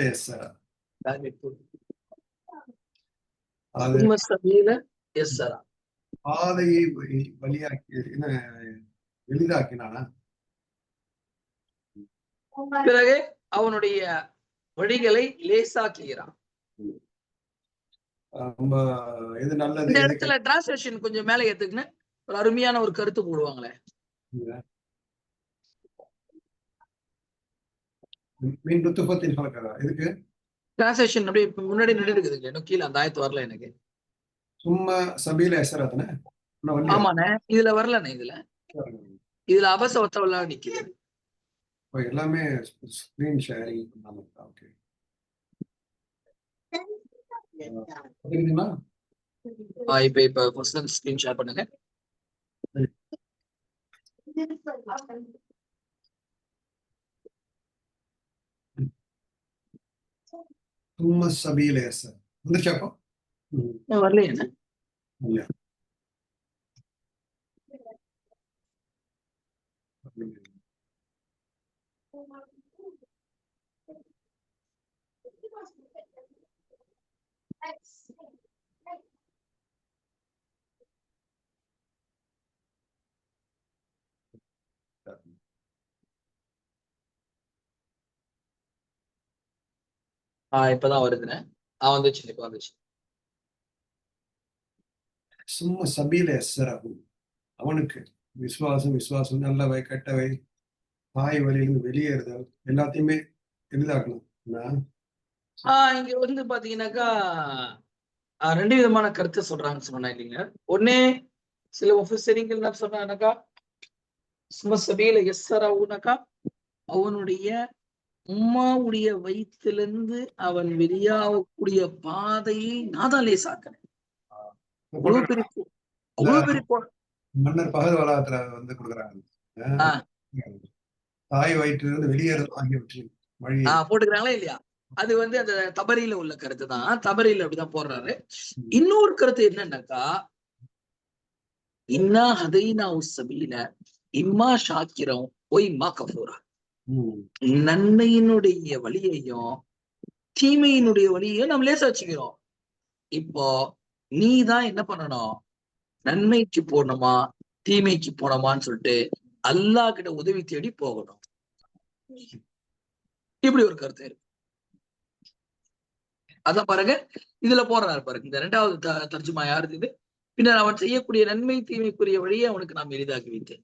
எஸ்ஸரா, பாதையை வழியாக்கி எளிதாக்கினானா,
பிறகு அவனுடைய வழிகளை லேசாக்குகிறான்.
எது நல்லது.
இந்த இடத்துல டிரான்ஸ்லேஷன் கொஞ்சம் மேல ஏத்துக்குன்னு ஒரு அருமையான ஒரு கருத்து போடுவாங்களே.
இதுக்கு
டிரான்ஸ்லேஷன் அப்படியே முன்னாடி நின்றுக்குதுங்க, இன்னும் கீழே அந்த ஆயத்து வரல எனக்கு.
சும்மா சபீல எஸ்ஸராதானே?
ஆமாண்ணே, இதுல வரலண்ணே. இதுல அபசவத்தவெல்லாம் நிக்குது.
எல்லாமே ஸ்கிரீன் ஷேரிங் பண்ணாம. ஓகே,
இப்ப ஃபர்ஸ்ட் ஸ்கிரீன் ஷேர் பண்ணுங்க.
சும்மா சபீல எஸ்ஸர் வந்துச்சாப்பா?
வரலையே என்ன? இப்பதான் வருதுண்ணே. வந்துச்சு, இப்ப வந்துச்சு.
சும்மா சபீல எஸ்ஸரஹு, அவனுக்கு விசுவாசம் நல்லவை கெட்டவை தாய் வழியிலிருந்து வெளியேறுதல் எல்லாத்தையுமே எளிதாக்கணும்.
இங்க வந்து பாத்தீங்கன்னாக்கா ரெண்டு விதமான கருத்தை சொல்றாங்கன்னு சொன்னா இல்லைங்க. ஒன்னே சில முஃபஸ்ஸிரீன்கள் என்ன சொன்னாங்கன்னாக்கா, சும்மா சபீல எஸ்ஸரஹுனாக்கா அவனுடைய உம்மாவுடைய வயிற்றிலிருந்து அவன் வெளியாகக்கூடிய பாதையை நாதான் லேசாக்குறேன்.
மன்னர் பகல் வளாகத்துல வந்து கொடுக்குறாங்க, தாய் வயிற்றிலிருந்து வெளியேறது ஆகியவற்றின் வழி
போட்டுக்கிறாங்களா இல்லையா? அது வந்து அந்த தபரியில உள்ள கருத்து தான். தபரியில அப்படிதான் போடுறாரு. இன்னொரு கருத்து என்னன்னாக்கா, இன்னா ஹதைனா உஸ்ஸபீல இம்மா ஷாக்கிரம் ஒய் இம்மா கஃபூரா, நன்மையினுடைய வழியையும் தீமையினுடைய வழியையும் நம்ம லேசா வச்சுக்கிறோம். இப்போ நீ தான் என்ன பண்ணணும், நன்மைக்கு போகணுமா தீமைக்கு போனோமான்னு சொல்லிட்டு அல்லாஹ் கிட்ட உதவி தேடி போகணும். இப்படி ஒரு கருத்து இருக்கு. அதான் பாருங்க, இதுல போறாரு பாருங்க. இந்த இரண்டாவது தர்ஜுமா யாரு இது? பின்னர் அவன் செய்யக்கூடிய நன்மை தீமைக்குரிய வழியை அவனுக்கு நாம் எளிதாக்கி வைத்தேன்.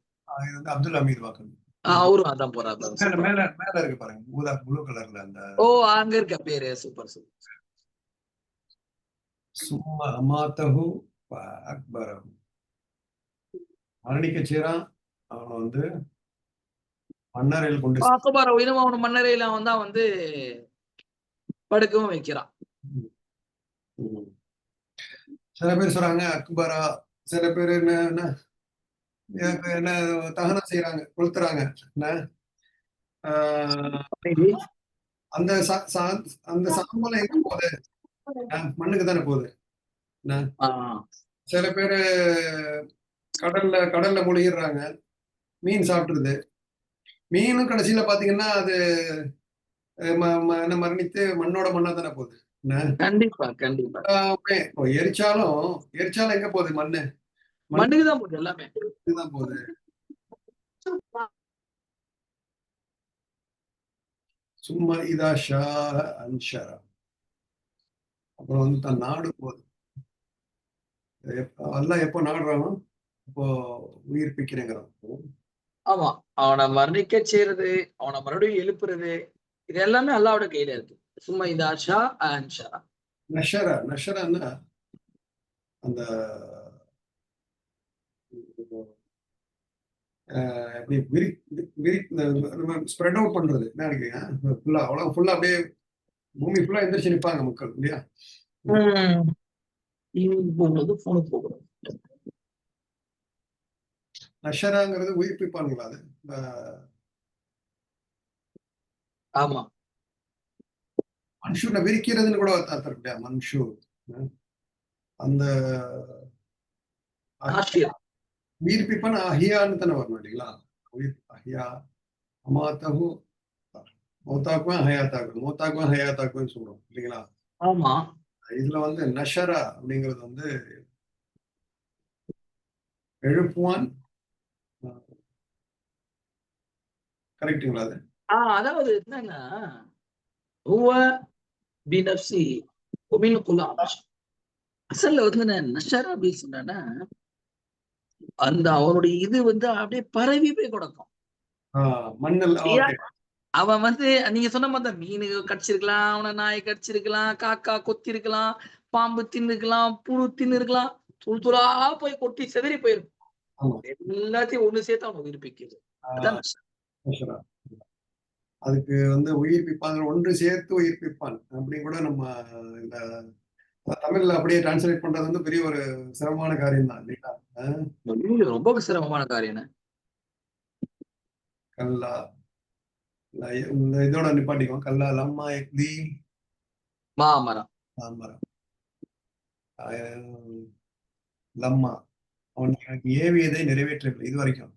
அப்துல் ஹமீத் வாக்கன்
அவரும் அதான் போறாரு.
மேல இருக்கு பாருங்க, ப்ளூ கலர்ல அந்த
அங்க இருக்க பேரு. Super super.
சும்மா அமாத்தஹு அக்பரஹு, மரணிக்க செய்றான். அவனை வந்து மன்னரையில் கொண்டு
அவன் மன்னரையில வந்து படுக்கவும் வைக்கிறான்.
சில பேர் சொல்றாங்க அக்பரா, சில பேர் என்ன தகனம் செய்யறாங்க, கொளுத்துறாங்க. அந்த அந்த சாம்பல் எங்க போகுது? மண்ணுக்கு தானே போகுது. சில பேரு கடல்ல மூழ்கிடுறாங்க, மீன் சாப்பிட்டுருது. மீனும் கடைசியில பாத்தீங்கன்னா அது மரணித்து மண்ணோட மண்ணா தானே போகுது.
கண்டிப்பா கண்டிப்பா.
எரிச்சாலும் எங்க போகுது? மண்ணு
மண்ணுக்கு தான் போகுது எல்லாமே.
இதுதான் போகுது. சும்மா இதா ஷா அன்ஷரா. அப்புறம் வந்து தன் நாடு போகுது. எல்லாம் எப்போ நாடுறானோ அப்போ உயிர்ப்பிக்கிறேங்கிறான்.
ஆமா, அவனை மரணிக்க செய்யறது, அவனை மறுபடியும் எழுப்புறது, இது எல்லாமே அல்லாவோட கையில இருக்கு. சும்மா இதா ஷா அன்ஷரா.
நஷரா நஷரான்னா அந்த எப்படி ஸ்ப்ரெட் அவுட் பண்றது என்ன நினைக்கிறீங்க? ஃபுல்லா அவ்வளவு ஃபுல்லா அப்படியே பூமி ஃபுல்லா எந்திரிச்சு நிற்பாங்க மக்கள் இல்லையா? நஷராங்கிறது உயிர்ப்பிப்பானுங்களா அது?
ஆமா,
மனுஷனை விரிக்கிறதுன்னு கூட அர்த்தம் இல்லையா? மனுஷு அந்த உயிர்ப்பிப்பான அஹியான்னு தானே வரணும் இல்லைங்களா? உயிர் அஹியா அமாத்தகு மௌத்தாக்குவேன் ஹயாத்தாக்குவேன், மௌத்தாக்குவேன் ஹயாத்தாக்குவேன்னு சொல்றோம் இல்லைங்களா?
ஆமா.
இதுல வந்து நஷரா அப்படிங்கிறது வந்து எழுப்புவான். கரெக்டுங்களா அது?
அதாவது என்னன்னா அசல்ல வந்து நஷரா அப்படின்னு சொன்னா அந்த அவனுடைய இது வந்து அப்படியே பரவி போய் கொடுக்கும்.
மண்ணில்
அவன் வந்து நீங்க சொன்ன மாதிரி மீன் கடிச்சிருக்கலாம், அவனை நாய் கடிச்சிருக்கலாம், காக்கா கொத்தி இருக்கலாம், பாம்பு தின்னுக்கலாம், புழு தின்னு இருக்கலாம், துள் துளா போய் கொட்டி செதறி போயிருக்கும். எல்லாத்தையும் ஒண்ணு சேர்த்து அவனை உயிர்ப்பிக்கிறது. அதான்
அதுக்கு வந்து உயிர்ப்பிப்பான், ஒன்று சேர்த்து உயிர்ப்பிப்பான் அப்படின்னு கூட நம்ம இந்த தமிழ்ல அப்படியே டிரான்ஸ்லேட் பண்றது வந்து பெரிய ஒரு சிரமமான காரியம் தான் இல்லைங்களா?
ரொம்ப சிரமமான காரியம்.
கல்லா இந்த இதோட நிப்பாட்டிக்குவோம். கல்லா லம்மா எக்தி
மாமரம்
மாமரம் லம்மா அவன் எனக்கு ஏவியதை நிறைவேற்றவில்லை இது வரைக்கும்.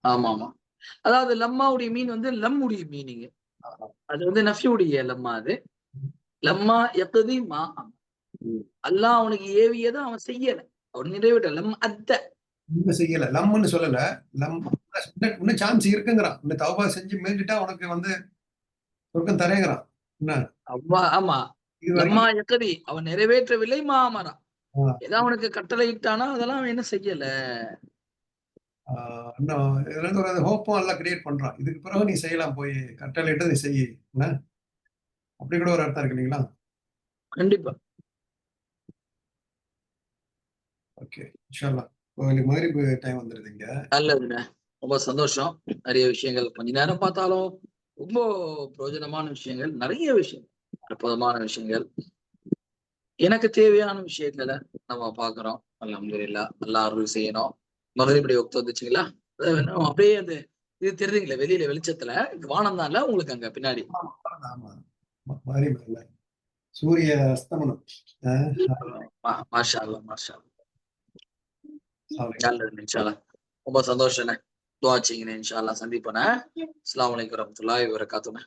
ஆமா ஆமா. அதாவது லம்மாவுடைய மீன் வந்து லம்முடைய மீனிங். அது வந்து நஃபியுடைய லம்மா. அது லம்மா எக்கதி மா அல்லாஹ் அவனுக்கு ஏவியதை அவன் செய்யல, அவன் நிறைவேற்ற லம் அத்த
செய்யல, லம்னு சொல்லல. லம் இன்னும் சான்ஸ் இருக்குங்கிறான். இன்னும் தௌபா செஞ்சு மீண்டுட்டா உனக்கு வந்து சொர்க்கம் தரேங்கிறான். என்ன
ஆமா, லம்மா எக்கதி அவன் நிறைவேற்றவில்லை மாமரா. ஏதாவது அவனுக்கு கட்டளை இட்டானா அதெல்லாம் அவன் என்ன செய்யல.
இன்னும் ஹோப்பும் எல்லாம் கிரியேட் பண்றான். இதுக்கு பிறகு நீ செய்யலாம், போய் கட்டளையிட்டு நீ செய்ய. அப்படி கூட ஒரு அர்த்தம் இருக்கு இல்லைங்களா?
கண்டிப்பா.
ஓகே, இன்ஷாஅல்லாஹ். உங்களுக்கு மக்ரிப் டைம் வந்துருதுங்க.
நல்லதுங்க, ரொம்ப சந்தோஷம். நிறைய விஷயங்கள் கொஞ்ச நேரம் பார்த்தாலும் ரொம்ப பிரயோஜனமான விஷயங்கள், நிறைய விஷயம், அற்புதமான விஷயங்கள், எனக்கு தேவையான விஷயங்களை நம்ம பாக்குறோம். அல்ஹம்துலில்லாஹ். அல்லாஹ் அருள் செய்யணும். மகரிபுடைய வக்த் வந்துச்சுங்களா? அப்படியே அந்த இது தெரியுதுங்களா வெளியில வெளிச்சத்துல வானம் தான்ல உங்களுக்கு அங்க பின்னாடி.
சூரிய அஸ்தமனம்.
மாஷா அல்லாஹ் மாஷா அல்லாஹ். நல்லது இன்ஷா அல்லாஹ். ரொம்ப சந்தோஷம். துஆ செய்யுங்க, இன்ஷா அல்லாஹ் சந்திப்போம். அஸ்ஸலாமு அலைக்கும் வரஹ்மத்துல்லாஹி வபரகாத்துஹு.